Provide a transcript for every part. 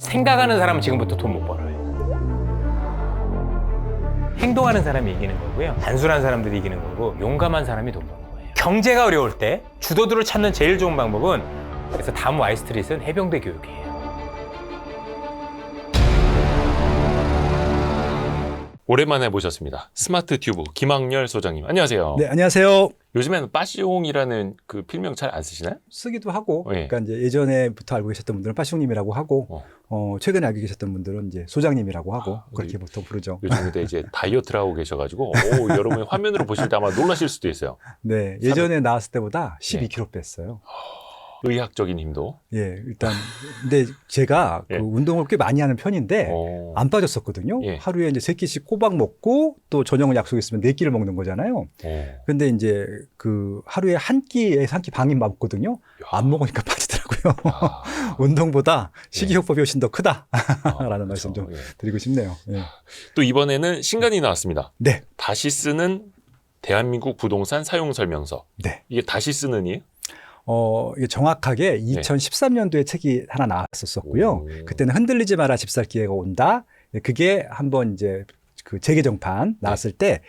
생각하는 사람은 지금부터 돈 못 벌어요. 행동하는 사람이 이기는 거고요. 단순한 사람들이 이기는 거고 용감한 사람이 돈 버는 거예요. 경제가 어려울 때 주도들을 찾는 제일 좋은 방법은 그래서 다음 Y스트릿은 해병대 교육이에요. 오랜만에 모셨습니다. 스마트 튜브 김학렬 소장님, 안녕하세요. 네, 안녕하세요. 요즘에는 빠시옹이라는 그 필명 잘 안 쓰시나요? 쓰기도 하고, 네. 그러니까 이제 예전에부터 알고 계셨던 분들은 빠시옹님이라고 하고, 최근에 알고 계셨던 분들은 이제 소장님이라고 하고 그렇게 보통 부르죠. 요즘에 이제 다이어트를 하고 계셔가지고 여러분이 화면으로 보실 때 아마 놀라실 수도 있어요. 네, 예전에 나왔을 때보다 12kg 뺐어요. 의학적인 힘도. 예, 일단 근데 제가 예. 그 운동을 꽤 많이 하는 편인데 안 빠졌었거든요. 예. 하루에 이제 3끼씩 꼬박 먹고 또 저녁을 약속했으면 4끼를 먹는 거잖아요. 근데 이제 그 하루에 한 끼에서 한 끼 반이 먹거든요. 안 먹으니까 빠지더라고요. 운동보다 식이요법이 훨씬 더 크다라는 말씀 좀 드리고 싶네요. 예. 또 이번에는 신간이 나왔습니다. 네. 다시 쓰는 대한민국 부동산 사용 설명서. 네. 이게 다시 쓰는이에요? 이게 정확하게 2013년도에 책이 하나 나왔었고요. 그때는 흔들리지 마라 집 살 기회가 온다. 그게 한번 이제 그 재개정판 나왔을 때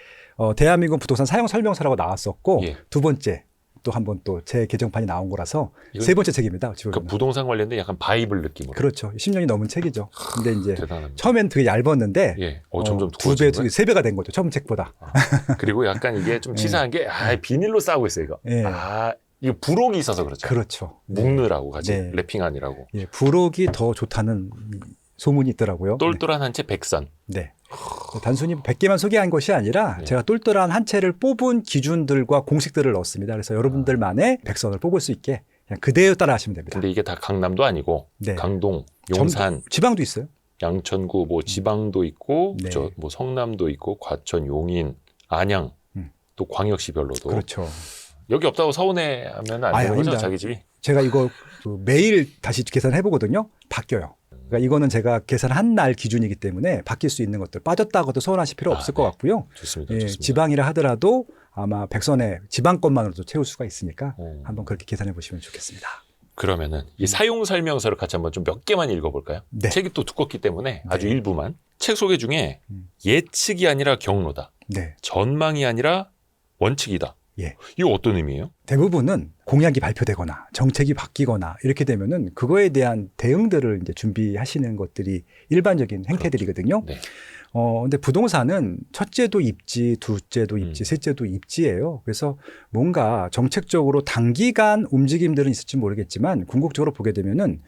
대한민국 부동산 사용 설명서라고 나왔었고 두 번째 또 한번 또 재개정판이 나온 거라서 세 번째 책입니다. 그러니까 부동산 관련된 약간 바이블 느낌으로. 그렇죠. 10년이 넘은 책이죠. 근데 이제 대단합니다. 처음엔 되게 얇았는데 점점 두 배, 세 배가 된 거죠. 처음 책보다. 그리고 약간 이게 좀 치사한 게 비닐로 싸고 있어요, 이거. 예. 이거 부록이 있어서 그렇죠. 그렇죠. 묶느라고 같이 랩핑하느라고. 예, 부록이 더 좋다는 소문이 있더라고요. 똘똘한 한 채 백선. 네. 단순히 100개만 소개한 것이 아니라 제가 똘똘한 한 채를 뽑은 기준들과 공식들을 넣었습니다. 그래서 여러분들만의 백선을 뽑을 수 있게 그냥 그대로 따라 하시면 됩니다. 근데 이게 다 강남도 아니고 강동, 용산, 지방도 있어요. 양천구, 뭐 지방도 있고 뭐 성남도 있고 과천, 용인, 안양, 또 광역시별로도. 그렇죠. 여기 없다고 서운해하면 안 되는 거죠, 자기 집이? 제가 이거 매일 다시 계산해 보거든요. 바뀌어요. 그러니까 이거는 제가 계산한 날 기준이기 때문에 바뀔 수 있는 것들 빠졌다고도 서운하실 필요 없을 것 같고요. 좋습니다. 예, 좋습니다. 지방이라 하더라도 아마 백선에 지방권만으로도 채울 수가 있으니까 한번 그렇게 계산해 보시면 좋겠습니다. 그러면은 이 사용 설명서를 같이 한번 좀 몇 개만 읽어볼까요? 네. 책이 또 두껍기 때문에 아주 일부만. 책 소개 중에 예측이 아니라 경로다. 네. 전망이 아니라 원칙이다. 예. 이거 어떤 의미예요? 대부분은 공약이 발표되거나 정책이 바뀌거나 이렇게 되면은 그거에 대한 대응들을 이제 준비하시는 것들이 일반적인 행태들이거든요. 네. 근데 부동산은 첫째도 입지, 둘째도 입지, 셋째도 입지예요. 그래서 뭔가 정책적으로 단기간 움직임들은 있을지 모르겠지만 궁극적으로 보게 되면은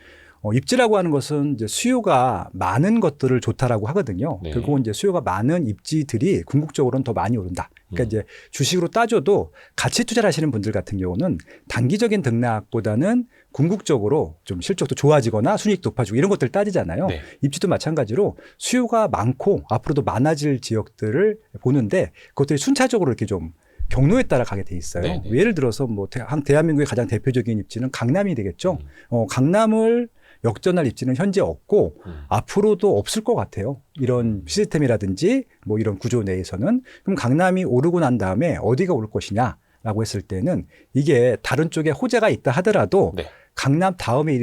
입지라고 하는 것은 이제 수요가 많은 것들을 좋다라고 하거든요. 결국은 이제 수요가 많은 입지들이 궁극적으로는 더 많이 오른다. 그러니까 이제 주식으로 따져도 가치 투자를 하시는 분들 같은 경우는 단기적인 등락보다는 궁극적으로 좀 실적도 좋아지거나 순이익 높아지고 이런 것들을 따지잖아요. 입지도 마찬가지로 수요가 많고 앞으로도 많아질 지역들을 보는데 그것들이 순차적으로 이렇게 좀 경로에 따라 가게 돼 있어요. 예를 들어서 뭐 대한민국의 가장 대표적인 입지는 강남이 되겠죠. 강남을 역전할 입지는 현재 없고 앞으로도 없을 것 같아요. 이런 시스템이라든지 뭐 이런 구조 내에서는. 그럼 강남이 오르고 난 다음에 어디가 오를 것이냐라고 했을 때는 이게 다른 쪽에 호재가 있다 하더라도 강남 다음에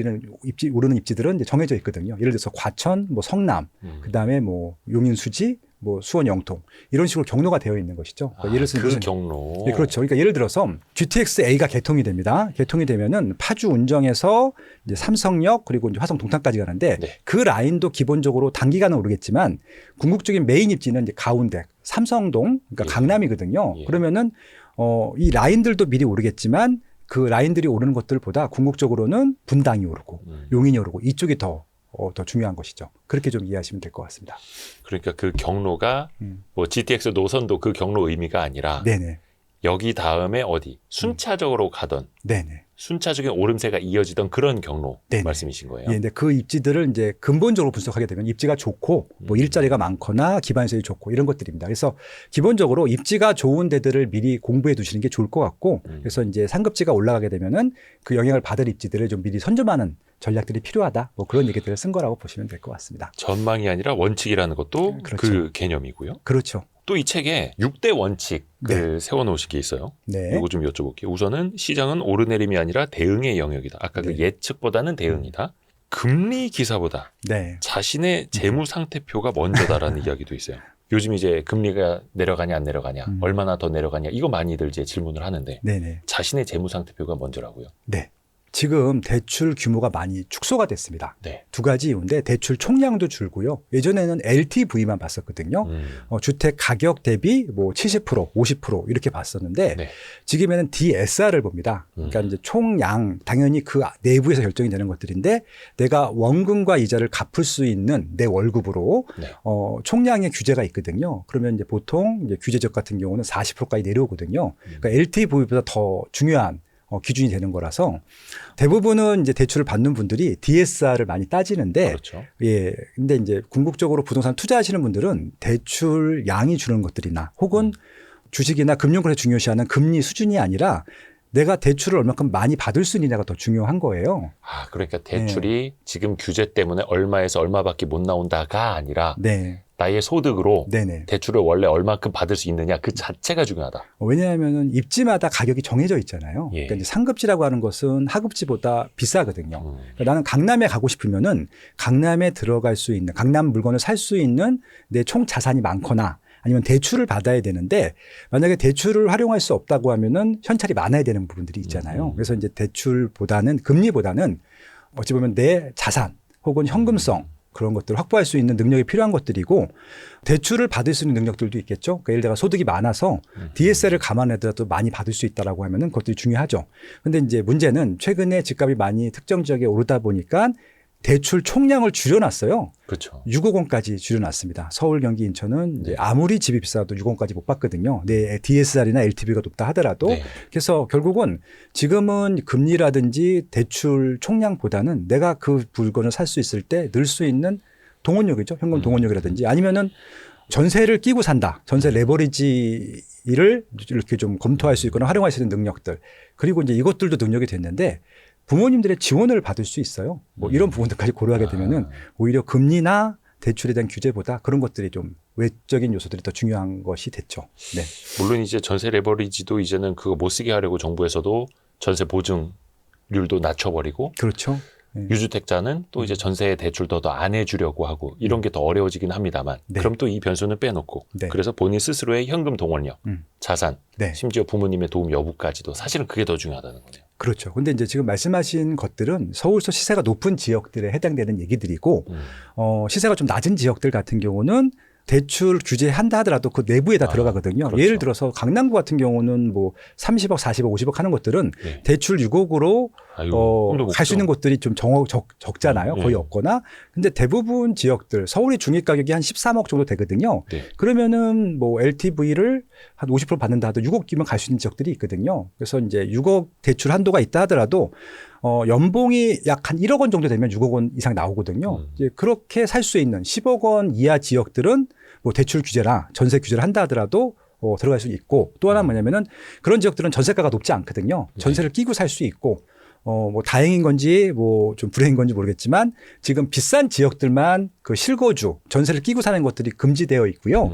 오르는 입지들은 이제 정해져 있거든요. 예를 들어서 과천, 뭐 성남, 그다음에 뭐 용인 수지, 뭐 수원 영통 이런 식으로 경로가 되어 있는 것이죠. 그러니까 예를 들어서 그 경로. 네, 그렇죠. 그러니까 예를 들어서 GTX-A가 개통이 됩니다. 개통이 되면은 파주 운정에서 이제 삼성역 그리고 이제 화성 동탄까지 가는데 그 라인도 기본적으로 단기간은 오르겠지만 궁극적인 메인 입지는 이제 가운데 삼성동 그러니까 강남이거든요. 그러면은 이 라인들도 미리 오르겠지만 그 라인들이 오르는 것들보다 궁극적으로는 분당이 오르고 용인이 오르고 이쪽이 더 중요한 것이죠. 그렇게 좀 이해하시면 될 것 같습니다. 그러니까 그 경로가 뭐 GTX 노선도 그 경로 의미가 아니라 여기 다음에 어디 순차적으로 가던 순차적인 오름세가 이어지던 그런 경로 말씀이신 거예요. 예, 근데 그 입지들을 이제 근본적으로 분석하게 되면 입지가 좋고 뭐 일자리가 많거나 기반시설이 좋고 이런 것들입니다. 그래서 기본적으로 입지가 좋은 데들을 미리 공부해 두시는 게 좋을 것 같고 그래서 이제 상급지가 올라가게 되면은 그 영향을 받을 입지들을 좀 미리 선점하는 전략들이 필요하다. 뭐 그런 얘기들을 쓴 거라고 보시면 될 것 같습니다. 전망이 아니라 원칙이라는 것도 그 개념이고요. 그렇죠. 또 이 책에 6대 원칙을 세워놓으신 게 있어요. 이거 좀 여쭤볼게요. 우선은 시장은 오르내림이 아니라 대응의 영역이다. 아까 그 예측보다는 대응이다. 금리 기사보다 네. 자신의 재무 상태표가 먼저다라는 이야기도 있어요. 요즘 이제 금리가 내려가냐 안 내려가냐, 얼마나 더 내려가냐 이거 많이들 이제 질문을 하는데 네네. 자신의 재무 상태표가 먼저라고요. 네. 지금 대출 규모가 많이 축소가 됐습니다. 네. 두 가지 이유인데 대출 총량도 줄고요. 예전에는 LTV만 봤었거든요. 주택 가격 대비 뭐 70%, 50% 이렇게 봤었는데 네. 지금에는 DSR을 봅니다. 그러니까 이제 총량 당연히 그 내부에서 결정이 되는 것들인데 내가 원금과 이자를 갚을 수 있는 내 월급으로 네. 총량의 규제가 있거든요. 그러면 이제 보통 이제 규제적 같은 경우는 40%까지 내려오거든요. 그러니까 LTV보다 더 중요한 기준이 되는 거라서 대부분은 이제 대출을 받는 분들이 DSR을 많이 따지는데, 그렇죠. 예. 근데 이제 궁극적으로 부동산 투자하시는 분들은 대출 양이 주는 것들이나 혹은 주식이나 금융거래 중요시하는 금리 수준이 아니라 내가 대출을 얼마큼 많이 받을 수 있느냐가 더 중요한 거예요. 아, 그러니까 대출이 지금 규제 때문에 얼마에서 얼마밖에 못 나온다가 아니라 네. 나의 소득으로 네네. 대출을 원래 얼마큼 받을 수 있느냐 그 자체가 중요하다. 왜냐하면 입지마다 가격이 정해져 있잖아요. 예. 그러니까 이제 상급지라고 하는 것은 하급지보다 비싸거든요. 그러니까 나는 강남에 가고 싶으면은 강남에 들어갈 수 있는 강남 물건을 살 수 있는 내 총 자산이 많거나 아니면 대출을 받아야 되는데 만약에 대출을 활용할 수 없다고 하면은 현찰이 많아야 되는 부분들이 있잖아요. 그래서 이제 대출보다는 금리보다는 어찌 보면 내 자산 혹은 현금성 그런 것들을 확보할 수 있는 능력이 필요한 것들이고 대출을 받을 수 있는 능력들도 있겠죠. 그러니까 예를 들어 소득이 많아서 DSR을 감안해도 많이 받을 수 있다라고 하면은 그것들이 중요하죠. 근데 이제 문제는 최근에 집값이 많이 특정 지역에 오르다 보니까 대출 총량을 줄여놨어요. 그렇죠. 6억 원까지 줄여놨습니다. 서울, 경기, 인천은 이제 아무리 집이 비싸도 6억 원까지 못 받거든요. 내 DSR이나 LTV가 높다 하더라도. 네. 그래서 결국은 지금은 금리라든지 대출 총량보다는 내가 그 물건을 살 수 있을 때 늘 수 있는 동원력이죠. 현금 동원력이라든지 아니면은 전세를 끼고 산다. 전세 레버리지를 이렇게 좀 검토할 수 있거나 활용할 수 있는 능력들. 그리고 이제 이것들도 능력이 됐는데 부모님들의 지원을 받을 수 있어요. 뭐 이런 부분들까지 고려하게 되면은 오히려 금리나 대출에 대한 규제보다 그런 것들이 좀 외적인 요소들이 더 중요한 것이 됐죠. 네. 물론 이제 전세 레버리지도 이제는 그거 못 쓰게 하려고 정부에서도 전세 보증률도 낮춰버리고 그렇죠. 네. 유주택자는 또 이제 전세 대출도 더 안 해주려고 하고 이런 게 더 어려워지긴 합니다만 네. 그럼 또 이 변수는 빼놓고 네. 그래서 본인 스스로의 현금 동원력, 자산, 네. 심지어 부모님의 도움 여부까지도 사실은 그게 더 중요하다는 거네요. 그렇죠. 근데 이제 지금 말씀하신 것들은 서울서 시세가 높은 지역들에 해당되는 얘기들이고 시세가 좀 낮은 지역들 같은 경우는 대출 규제한다 하더라도 그 내부에 다 들어가거든요. 그렇죠. 예를 들어서 강남구 같은 경우는 뭐 30억, 40억, 50억 하는 것들은 네. 대출 6억으로 갈 수 있는 곳들이 좀 적잖아요. 거의 없거나. 근데 대부분 지역들 서울의 중위 가격이 한 13억 정도 되거든요. 네. 그러면은 뭐 LTV를 한 50% 받는다 하도 6억이면 갈 수 있는 지역들이 있거든요. 그래서 이제 6억 대출 한도가 있다 하더라도 연봉이 약 한 1억 원 정도 되면 6억 원 이상 나오거든요. 이제 그렇게 살 수 있는 10억 원 이하 지역들은 뭐 대출 규제나 전세 규제를 한다 하더라도 들어갈 수 있고 또 하나 뭐냐면은 그런 지역들은 전세가가 높지 않거든요. 전세를 끼고 살 수 있고 뭐 다행인 건지 뭐 좀 불행인 건지 모르겠지만 지금 비싼 지역들만 그 실거주 전세를 끼고 사는 것들이 금지되어 있고요.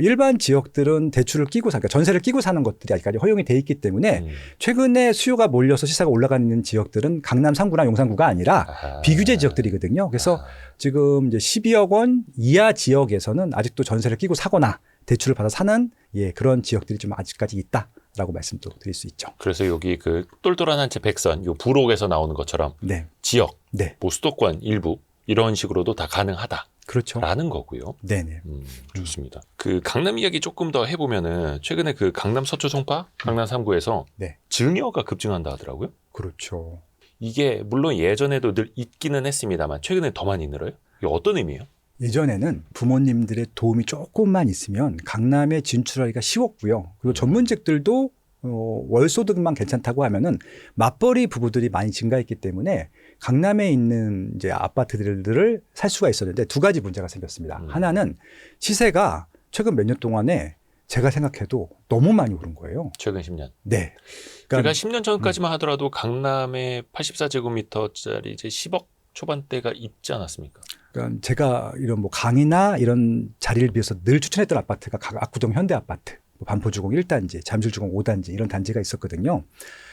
일반 지역들은 대출을 끼고 그러니까 전세를 끼고 사는 것들이 아직까지 허용이 돼 있기 때문에 최근에 수요가 몰려서 시세가 올라가는 지역들은 강남 3구나 용산구가 아니라 비규제 지역들이거든요. 그래서 지금 이제 12억 원 이하 지역에서는 아직도 전세를 끼고 사거나 대출을 받아 사는 그런 지역들이 좀 아직까지 있다라고 말씀도 드릴 수 있죠. 그래서 여기 그 똘똘한 한 채 백선, 요 부록에서 나오는 것처럼 네. 지역, 네. 뭐 수도권 일부 이런 식으로도 다 가능하다. 그렇죠. 라는 거고요. 네네. 좋습니다. 그 강남 이야기 조금 더 해보면은 최근에 그 강남 서초 송파, 강남 3구에서 네. 증여가 급증한다 하더라고요. 그렇죠. 이게 물론 예전에도 늘 있기는 했습니다만 최근에 더 많이 늘어요. 이게 어떤 의미예요? 예전에는 부모님들의 도움이 조금만 있으면 강남에 진출하기가 쉬웠고요. 그리고 전문직들도 월소득만 괜찮다고 하면은 맞벌이 부부들이 많이 증가했기 때문에 강남에 있는 이제 아파트들을 살 수가 있었는데 두 가지 문제가 생겼습니다. 하나는 시세가 최근 몇 년 동안에 제가 생각해도 너무 많이 오른 거예요. 최근 10년. 네. 그러니까 10년 전까지만 하더라도 강남에 84제곱미터짜리 이제 10억 초반대가 있지 않았습니까? 그러니까 제가 이런 뭐 강의나 이런 자리를 비해서 늘 추천했던 아파트가 압구정 현대아파트, 반포주공 1단지, 잠실주공 5단지 이런 단지가 있었거든요.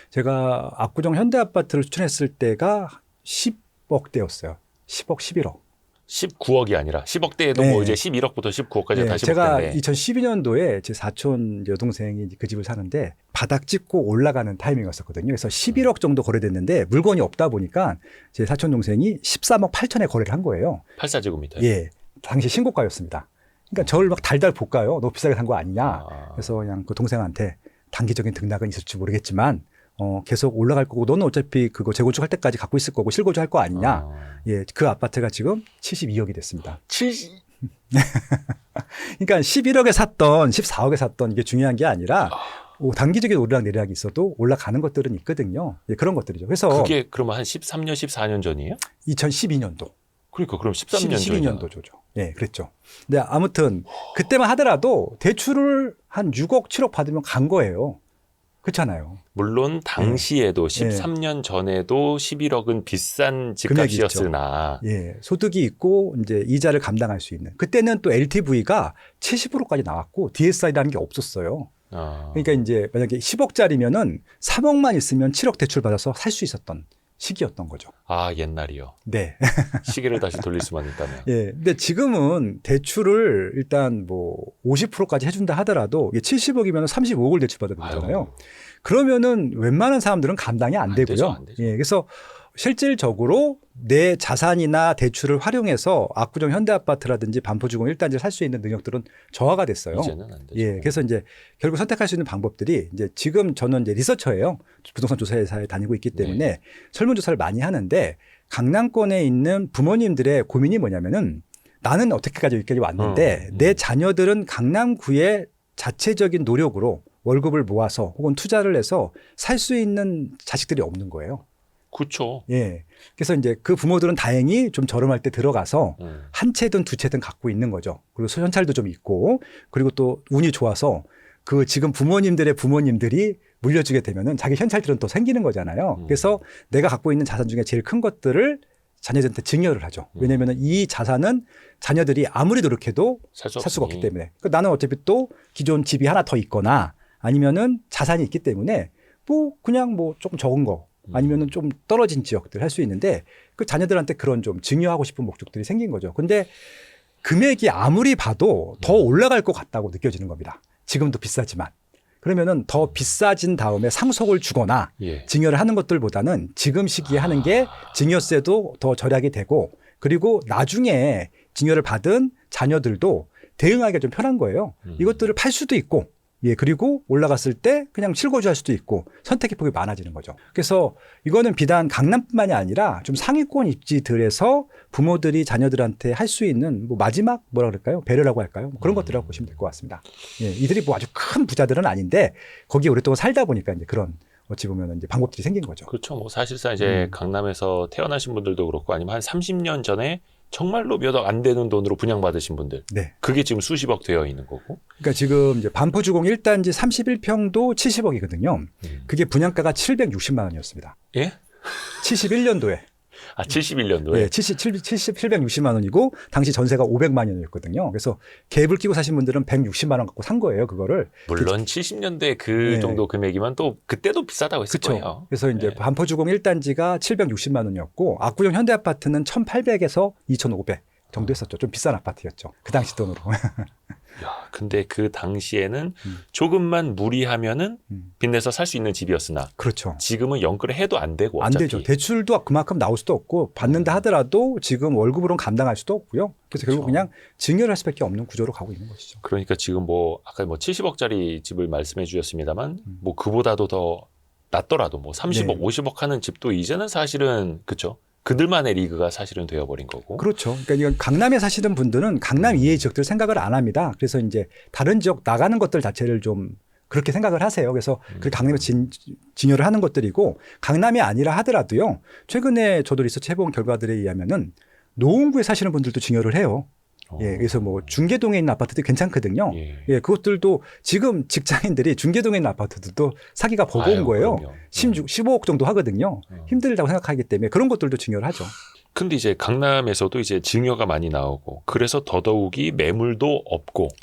제가 압구정 현대아파트를 추천했을 때가 10억대였어요. 10억, 11억. 19억이 아니라 10억대에도 네. 뭐 이제 11억부터 19억까지 다 10억대인데. 제가 2012년도에 제 사촌 여동생이 그 집을 사는데 바닥 찍고 올라가는 타이밍이었었거든요. 그래서 11억 정도 거래됐는데 물건이 없다 보니까 제 사촌 동생이 13억 8천에 거래를 한 거예요. 84제곱미터. 예, 당시 신고가였습니다. 그러니까 저를 막 달달 볶아요. 너무 비싸게 산 거 아니냐. 그래서 그냥 그 동생한테 단기적인 등락은 있을지 모르겠지만 계속 올라갈 거고 너는 어차피 그거 재건축할 때까지 갖고 있을 거고 실거주 할 거 아니냐. 예, 그 아파트가 지금 72억이 됐습니다. 70. 그러니까 11억에 샀던 14억에 샀던 이게 중요한 게 아니라 단기적인 오르락 내리락이 있어도 올라가는 것들은 있거든요. 예, 그런 것들이죠. 그래서 그게 그러면 한 13년, 14년 전이에요? 2012년도. 그러니까 그럼 13년 12년도죠. 예, 그랬죠. 근데 아무튼 그때만 하더라도 대출을 한 6억, 7억 받으면 간 거예요. 그렇잖아요. 물론 당시에도 13년 전에도 11억은 비싼 집값이었으나 예, 소득이 있고 이제 이자를 감당할 수 있는. 그때는 또 LTV가 70%까지 나왔고 DSI라는 게 없었어요. 그러니까 이제 만약에 10억짜리면은 3억만 있으면 7억 대출 받아서 살 수 있었던 시기였던 거죠. 아, 옛날이요. 네. 시계를 다시 돌릴 수만 있다면. 예. 근데 지금은 대출을 일단 뭐 50%까지 해준다 하더라도 이게 70억이면 35억을 대출받아야 되잖아요. 그러면은 웬만한 사람들은 감당이 안 되고요. 되죠, 안 되죠. 예. 그래서 실질적으로 내 자산이나 대출을 활용해서 압구정 현대아파트라든지 반포주공 1단지를 살 수 있는 능력들은 저하가 됐어요. 이제는 안 되죠. 예, 그래서 이제 결국 선택할 수 있는 방법들이 이제 지금 저는 이제 리서처예요. 부동산 조사회사에 다니고 있기 때문에 설문조사를 많이 하는데 강남권에 있는 부모님들의 고민이 뭐냐면은 나는 어떻게까지 여기까지 왔는데 내 자녀들은 강남구의 자체적인 노력으로 월급을 모아서 혹은 투자를 해서 살 수 있는 자식들이 없는 거예요. 그렇죠. 예. 그래서 이제 그 부모들은 다행히 좀 저렴할 때 들어가서 한 채든 두 채든 갖고 있는 거죠. 그리고 현찰도 좀 있고 그리고 또 운이 좋아서 그 지금 부모님들의 부모님들이 물려주게 되면은 자기 현찰들은 또 생기는 거잖아요. 그래서 내가 갖고 있는 자산 중에 제일 큰 것들을 자녀들한테 증여를 하죠. 왜냐하면 이 자산은 자녀들이 아무리 노력해도 살 수가 없기 때문에. 그러니까 나는 어차피 또 기존 집이 하나 더 있거나 아니면은 자산이 있기 때문에 뭐 그냥 뭐 조금 적은 거 아니면은 좀 떨어진 지역들 할 수 있는데 그 자녀들한테 그런 좀 증여하고 싶은 목적들이 생긴 거죠. 근데 금액이 아무리 봐도 더 올라갈 것 같다고 느껴지는 겁니다. 지금도 비싸지만. 그러면은 더 비싸진 다음에 상속을 주거나 증여를 하는 것들보다는 지금 시기에 하는 게 증여세도 더 절약이 되고 그리고 나중에 증여를 받은 자녀들도 대응하기가 좀 편한 거예요. 이것들을 팔 수도 있고 예, 그리고 올라갔을 때 그냥 실거주할 수도 있고 선택의 폭이 많아지는 거죠. 그래서 이거는 비단 강남뿐만이 아니라 좀 상위권 입지들에서 부모들이 자녀들한테 할 수 있는 뭐 마지막 뭐라 그럴까요? 배려라고 할까요? 뭐 그런 것들이라고 보시면 될 것 같습니다. 예, 이들이 뭐 아주 큰 부자들은 아닌데 거기에 오랫동안 살다 보니까 이제 그런 어찌 보면 이제 방법들이 생긴 거죠. 그렇죠. 뭐 사실상 이제 강남에서 태어나신 분들도 그렇고 아니면 한 30년 전에 정말로 몇 억 안 되는 돈으로 분양받으신 분들. 네. 그게 지금 수십억 되어 있는 거고. 그러니까 지금 이제 반포주공 1단지 31평도 70억이거든요. 그게 분양가가 760만 원이었습니다. 예? 71년도에. 아, 71년도에? 네, 760만 원이고 당시 전세가 500만 원이었거든요. 그래서 갭을 끼고 사신 분들은 160만 원 갖고 산 거예요, 그거를. 물론 70년대 그 정도 금액이면 또 그때도 비싸다고 했을 거예요. 그래서 이제 반포주공 1단지가 760만 원이었고 압구정 현대아파트는 1,800에서 2,500 정도 했었죠. 좀 비싼 아파트였죠. 그 당시 돈으로. 야, 근데 그 당시에는 조금만 무리하면은 빚내서 살 수 있는 집이었으나 그렇죠. 지금은 연끌을 해도 안 되고 안 되죠. 대출도 그만큼 나올 수도 없고 받는다 하더라도 지금 월급으로는 감당할 수도 없고요. 그래서 결국 그냥 증여를 할 수밖에 없는 구조로 가고 있는 것이죠. 그러니까 지금 뭐 아까 뭐 70억짜리 집을 말씀해 주셨습니다만 뭐 그보다도 더 낮더라도 뭐 30억, 50억 하는 집도 이제는 사실은 그렇죠. 그들만의 리그가 사실은 되어버린 거고. 그렇죠. 그러니까 이건 강남에 사시는 분들은 강남 이외의 지역들 생각을 안 합니다. 그래서 이제 다른 지역 나가는 것들 자체를 좀 그렇게 생각을 하세요. 그래서 그 강남에 증여를 하는 것들이고 강남이 아니라 하더라도요. 최근에 저도 리서치 해본 결과들에 의하면은 노원구에 사시는 분들도 증여를 해요. 예, 그래서 뭐 중계동에 있는 아파트도 괜찮거든요. 예, 그것들도 지금 직장인들이 중계동에 있는 아파트들도 사기가 버거운 거예요. 15억 정도 하거든요. 힘들다고 생각하기 때문에 그런 것들도 증여를 하죠. 근데 이제 강남에서도 이제 증여가 많이 나오고 그래서 더더욱이 매물도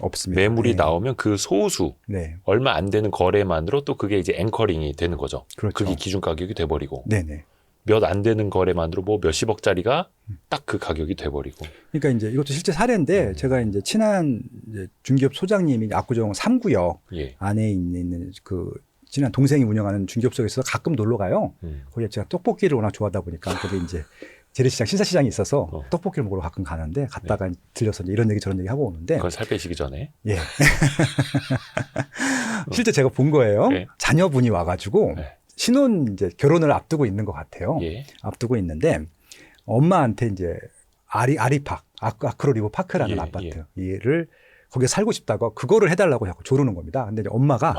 없습니다. 매물이 나오면 그 소수 얼마 안 되는 거래만으로 또 그게 이제 앵커링이 되는 거죠. 그렇죠. 그게 기준 가격이 돼버리고. 네네. 몇 안 되는 거래만으로 뭐 몇십억짜리가 딱 그 가격이 돼버리고. 그러니까 이제 이것도 실제 사례인데 제가 이제 친한 이제 중기업 소장님이 압구정 3구역 예. 안에 있는 그 친한 동생이 운영하는 중기업소에 있어서 가끔 놀러 가요. 거기에 제가 떡볶이를 워낙 좋아하다 보니까 거기 이제 재래시장 신사시장이 있어서 떡볶이를 먹으러 가끔 가는데 갔다가 들려서 이제 이런 얘기 저런 얘기 하고 오는데 그걸 살 빼시기 전에. 예. 실제 제가 본 거예요. 네. 자녀분이 와가지고 네. 신혼 이제 결혼을 앞두고 있는 것 같아요. 예. 앞두고 있는데 엄마한테 이제 아리팍 아크로 리버 파크라는 예, 아파트를 거기에 살고 싶다고 그거를 해달라고 자꾸 조르는 겁니다. 근데 이제 엄마가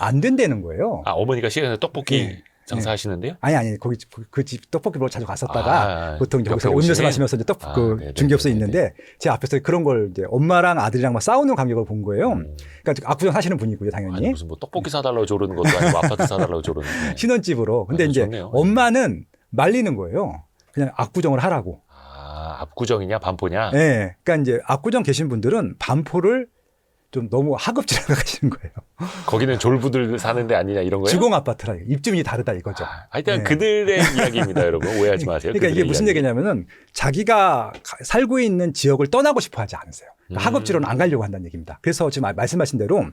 안 된다는 거예요. 아, 어머니가 시간에 떡볶이 예. 장사하시는데요? 아니 거기 그 집 떡볶이 먹으러 자주 갔었다가 보통 이제 거기서 옆에 음료수 오시네? 마시면서 이제 네네네네. 중기업소에 있는데 제 앞에서 그런 걸 이제 엄마랑 아들이랑 막 싸우는 광경을 본 거예요. 그러니까 압구정 사시는 분이고요, 당연히. 아니, 무슨 뭐 떡볶이 사달라고 조르는 것도 아니고 아파트 사달라고 조르는. 신혼집으로. 근데 이제 좋네요. 엄마는 말리는 거예요. 그냥 압구정을 하라고. 아, 압구정이냐 반포냐? 네. 그러니까 이제 압구정 계신 분들은 반포를 좀 너무 하급지라고 하시는 거예요. 거기는 졸부들 사는 데 아니냐 이런 거예요? 주공 아파트라 입주민이 다르다 이거죠. 하여튼 네. 그들의 이야기입니다, 여러분. 오해하지 마세요. 그러니까 이게 그들의 무슨 이야기. 얘기냐면은 자기가 살고 있는 지역을 떠나고 싶어 하지 않으세요. 그러니까 하급지로는 안 가려고 한다는 얘기입니다. 그래서 지금 말씀하신 대로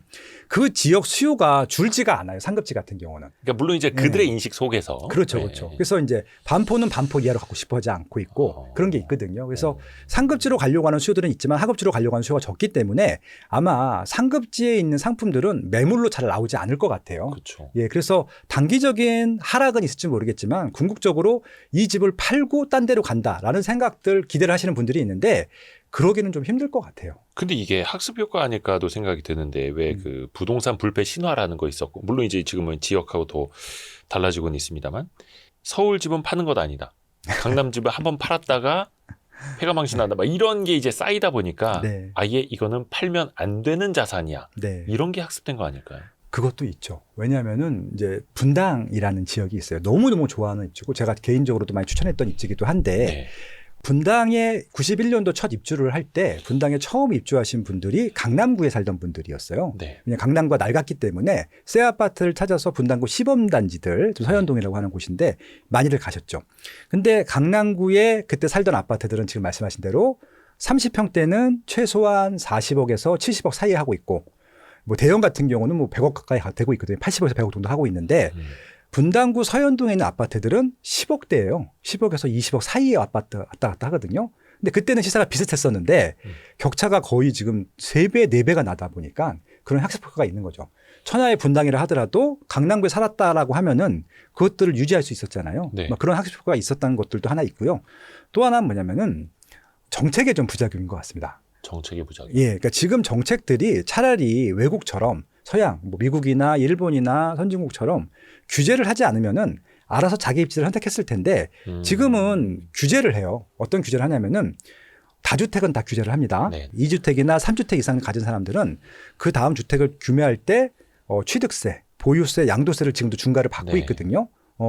그 지역 수요가 줄지가 않아요. 상급지 같은 경우는. 그러니까 물론 이제 그들의 인식 속에서. 그렇죠, 네. 그렇죠. 그래서 이제 반포는 반포 이하로 갖고 싶어 하지 않고 있고 그런 게 있거든요. 그래서 상급지로 가려고 하는 수요들은 있지만 하급지로 가려고 하는 수요가 적기 때문에 아마 상급지에 있는 상품들은 매물로 잘 나오지 않을 것 같아요. 그렇죠. 예, 그래서 단기적인 하락은 있을지 모르겠지만 궁극적으로 이 집을 팔고 딴 데로 간다라는 생각들 기대를 하시는 분들이 있는데 그러기는 좀 힘들 것 같아요. 근데 이게 학습 효과 아닐까도 생각이 드는데 왜 그 부동산 불패 신화라는 거 있었고 물론 이제 지금은 지역하고 더 달라지고는 있습니다만 서울 집은 파는 것 아니다. 강남 집을 한번 팔았다가 폐가 망신한다. 막 이런 게 이제 쌓이다 보니까 네. 아예 이거는 팔면 안 되는 자산이야. 네. 이런 게 학습된 거 아닐까요? 그것도 있죠. 왜냐하면은 이제 분당이라는 지역이 있어요. 너무너무 좋아하는 입지고 제가 개인적으로도 많이 추천했던 입지기도 한데 네. 분당에 91년도 첫 입주를 할 때 분당에 처음 입주하신 분들이 강남구에 살던 분들이었어요. 네. 그냥 강남구가 낡았기 때문에 새 아파트를 찾아서 분당구 시범단지들, 서현동이라고 하는 곳인데 많이들 가셨죠. 근데 강남구에 그때 살던 아파트들은 지금 말씀하신 대로 30평대는 최소한 40억에서 70억 사이에 하고 있고 뭐 대형 같은 경우는 뭐 100억 가까이 되고 있거든요. 80억에서 100억 정도 하고 있는데 분당구 서현동에 있는 아파트들은 10억대예요. 10억에서 20억 사이의 아파트 왔다 갔다 하거든요. 근데 그때는 시세가 비슷했었는데 격차가 거의 지금 3배, 4배가 나다 보니까 그런 학습 효과가 있는 거죠. 천하의 분당이라 하더라도 강남구에 살았다라고 하면은 그것들을 유지할 수 있었잖아요. 네. 막 그런 학습 효과가 있었다는 것들도 하나 있고요. 또 하나는 뭐냐면은 정책의 좀 부작용인 것 같습니다. 정책의 부작용. 예, 그러니까 지금 정책들이 차라리 외국처럼 서양, 뭐 미국이나 일본이나 선진국처럼 규제를 하지 않으면은 알아서 자기 입지를 선택했을 텐데 지금은 규제를 해요. 어떤 규제를 하냐면은 다주택은 다 규제를 합니다. 네. 2주택이나 3주택 이상 가진 사람들은 그 다음 주택을 구매할 때 취득세, 보유세, 양도세를 지금도 중과를 받고 네. 있거든요.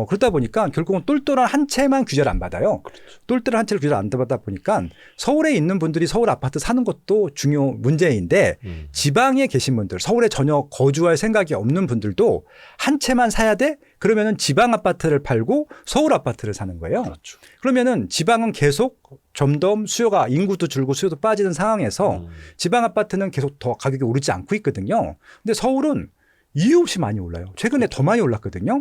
그러다 보니까 결국은 똘똘한 한 채만 규제를 안 받아요. 그렇죠. 똘똘한 한 채를 규제를 안 받다 보니까 서울에 있는 분들이 서울 아파트 사는 것도 중요 문제인데 지방에 계신 분들, 서울에 전혀 거주할 생각이 없는 분들도 한 채만 사야 돼? 그러면은 지방 아파트를 팔고 서울 아파트를 사는 거예요. 그렇죠. 그러면은 지방은 계속 점점 수요가 인구도 줄고 수요도 빠지는 상황에서 지방 아파트는 계속 더 가격이 오르지 않고 있거든요. 근데 서울은 이유 없이 많이 올라요. 최근에 더 많이 올랐거든요.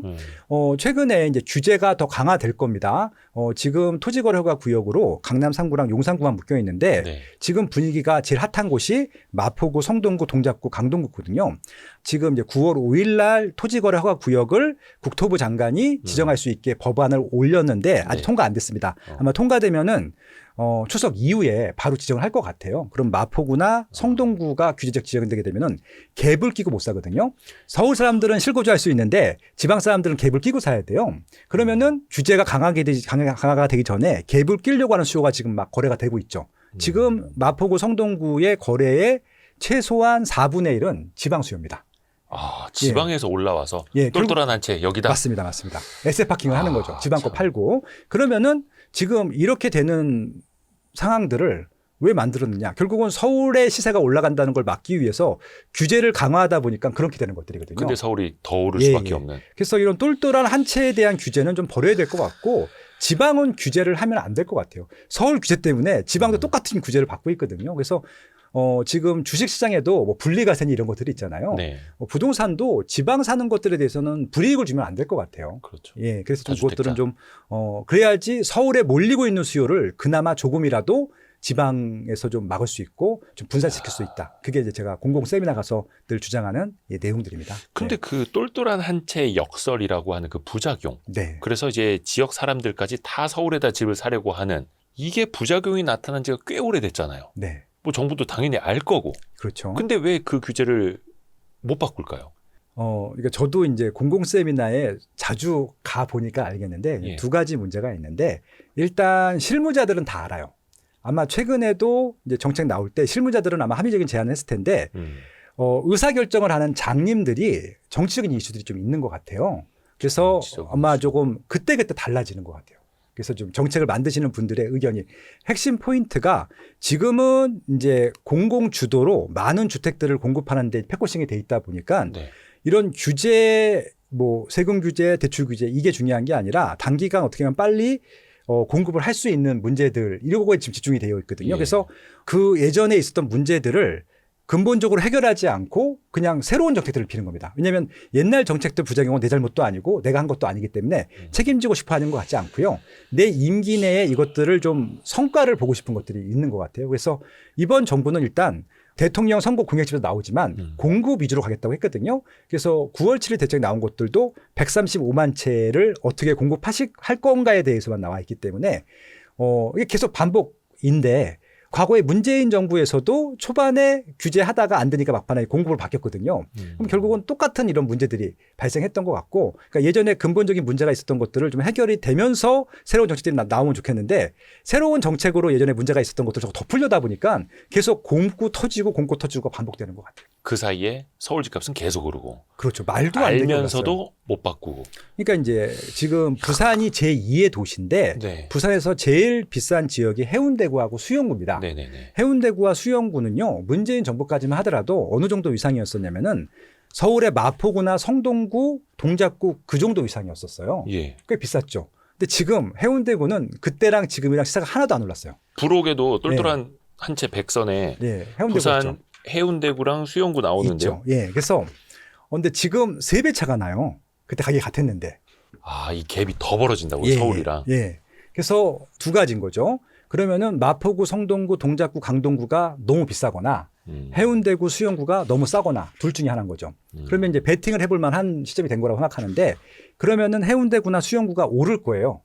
최근에 이제 규제가 더 강화될 겁니다. 지금 토지거래허가 구역으로 강남 3구랑 용산구만 묶여 있는데 네. 지금 분위기가 제일 핫한 곳이 마포구, 성동구, 동작구, 강동구거든요. 지금 이제 9월 5일 날 토지거래허가 구역을 국토부 장관이 지정할 수 있게 법안을 올렸는데 아직 네. 통과 안 됐습니다. 아마 통과되면은 추석 이후에 바로 지정을 할 것 같아요. 그럼 마포구나 성동구가 규제적 지정이 되게 되면은 갭을 끼고 못 사거든요. 서울 사람들은 실거주할 수 있는데 지방 사람들은 갭을 끼고 사야 돼요. 그러면은 규제가 강화가 되기 전에 갭을 끼려고 하는 수요가 지금 막 거래가 되고 있죠. 지금 마포구 성동구의 거래의 최소한 4분의 1은 지방 수요입니다. 아, 지방에서 올라와서 예, 똘똘한 한 채 여기다. 맞습니다. 에세 파킹을 하는 거죠. 지방 거 참. 팔고. 그러면은 지금 이렇게 되는 상황들을 왜 만들었느냐. 결국은 서울의 시세가 올라간다는 걸 막기 위해서 규제를 강화하다 보니까 그렇게 되는 것들이거든요. 근데 서울이 더 오를 예, 수밖에 예. 없는. 그래서 이런 똘똘한 한 채에 대한 규제는 좀 버려야 될 것 같고 지방은 규제를 하면 안 될 것 같아요. 서울 규제 때문에 지방도 똑같은 규제를 받고 있거든요. 그래서 지금 주식시장에도 뭐 분리과세니 이런 것들이 있잖아요. 네. 부동산도 지방 사는 것들에 대해서는 불이익을 주면 안 될 것 같아요. 그렇죠. 예, 그래서 좀 다주택자. 그것들은 좀 그래야지 서울에 몰리고 있는 수요를 그나마 조금이라도 지방에서 좀 막을 수 있고 좀 분산시킬 수 있다. 그게 이제 제가 공공 세미나 가서 늘 주장하는 내용들입니다. 근데 네. 그 똘똘한 한 채의 역설이라고 하는 그 부작용. 네. 그래서 이제 지역 사람들까지 다 서울에다 집을 사려고 하는 이게 부작용이 나타난 지가 꽤 오래됐잖아요. 네. 뭐 정부도 당연히 알 거고. 그렇죠. 근데 왜 그 규제를 못 바꿀까요? 그러니까 저도 이제 공공 세미나에 자주 가 보니까 알겠는데 예. 두 가지 문제가 있는데 일단 실무자들은 다 알아요. 아마 최근에도 이제 정책 나올 때 실무자들은 아마 합리적인 제안을 했을 텐데 의사결정을 하는 장님들이 정치적인 이슈들이 좀 있는 것 같아요. 그래서 아마 조금 그때그때 달라지는 것 같아요. 그래서 좀 정책을 만드시는 분들의 의견이 핵심 포인트가 지금은 이제 공공 주도로 많은 주택들을 공급하는 데 팩포싱이 돼 있다 보니까 네. 이런 규제 뭐 세금 규제, 대출 규제 이게 중요한 게 아니라 단기간 어떻게 하면 빨리 공급을 할 수 있는 문제들 이런 거에 지금 집중이 되어 있거든요. 예. 그래서 그 예전에 있었던 문제들을 근본적으로 해결하지 않고 그냥 새로운 정책들을 피는 겁니다. 왜냐하면 옛날 정책들 부작용은 내 잘못도 아니고 내가 한 것도 아니기 때문에 책임지고 싶어 하는 것 같지 않고요. 내 임기 내에 이것들을 좀 성과를 보고 싶은 것들이 있는 것 같아요. 그래서 이번 정부는 일단 대통령 선거 공약집에서 나오지만 공급 위주로 가겠다고 했거든요. 그래서 9월 7일 대책에 나온 것들도 135만 채를 어떻게 공급할 건가에 대해서만 나와 있기 때문에 이게 계속 반복인데 과거에 문재인 정부에서도 초반에 규제하다가 안 되니까 막판에 공급을 바뀌었거든요. 그럼 결국은 똑같은 이런 문제들이 발생했던 것 같고 그러니까 예전에 근본적인 문제가 있었던 것들을 좀 해결이 되면서 새로운 정책들이 나오면 좋겠는데 새로운 정책으로 예전에 문제가 있었던 것들을 더 풀려다 보니까 계속 공고 터지고 반복되는 것 같아요. 그 사이에 서울 집값은 계속 오르고. 그렇죠. 말도 안 되게 알면서도 못 바꾸고. 그러니까 이제 지금 부산이 제2의 도시인데 네. 부산에서 제일 비싼 지역이 해운대구하고 수영구입니다. 네네네. 해운대구와 수영구는요. 문재인 정부까지만 하더라도 어느 정도 위상이었었냐면은 서울의 마포구나 성동구, 동작구 그 정도 위상이었었어요. 예. 꽤 비쌌죠. 근데 지금 해운대구는 그때랑 지금이랑 시세가 하나도 안 올랐어요. 부록에도 똘똘한 한 채 백선에 네, 해운대구 부산 있죠. 해운대구랑 수영구 나오는데요. 있죠. 예, 그래서 근데 지금 3배 차가 나요. 그때 가격이 같았는데. 아, 이 갭이 더 벌어진다고 예, 서울이랑. 예. 그래서 두 가지인 거죠. 그러면은 마포구, 성동구, 동작구, 강동구가 너무 비싸거나 해운대구, 수영구가 너무 싸거나 둘 중에 하나인 거죠. 그러면 이제 베팅을 해볼 만한 시점이 된 거라고 생각하는데 그러면은 해운대구나 수영구가 오를 거예요.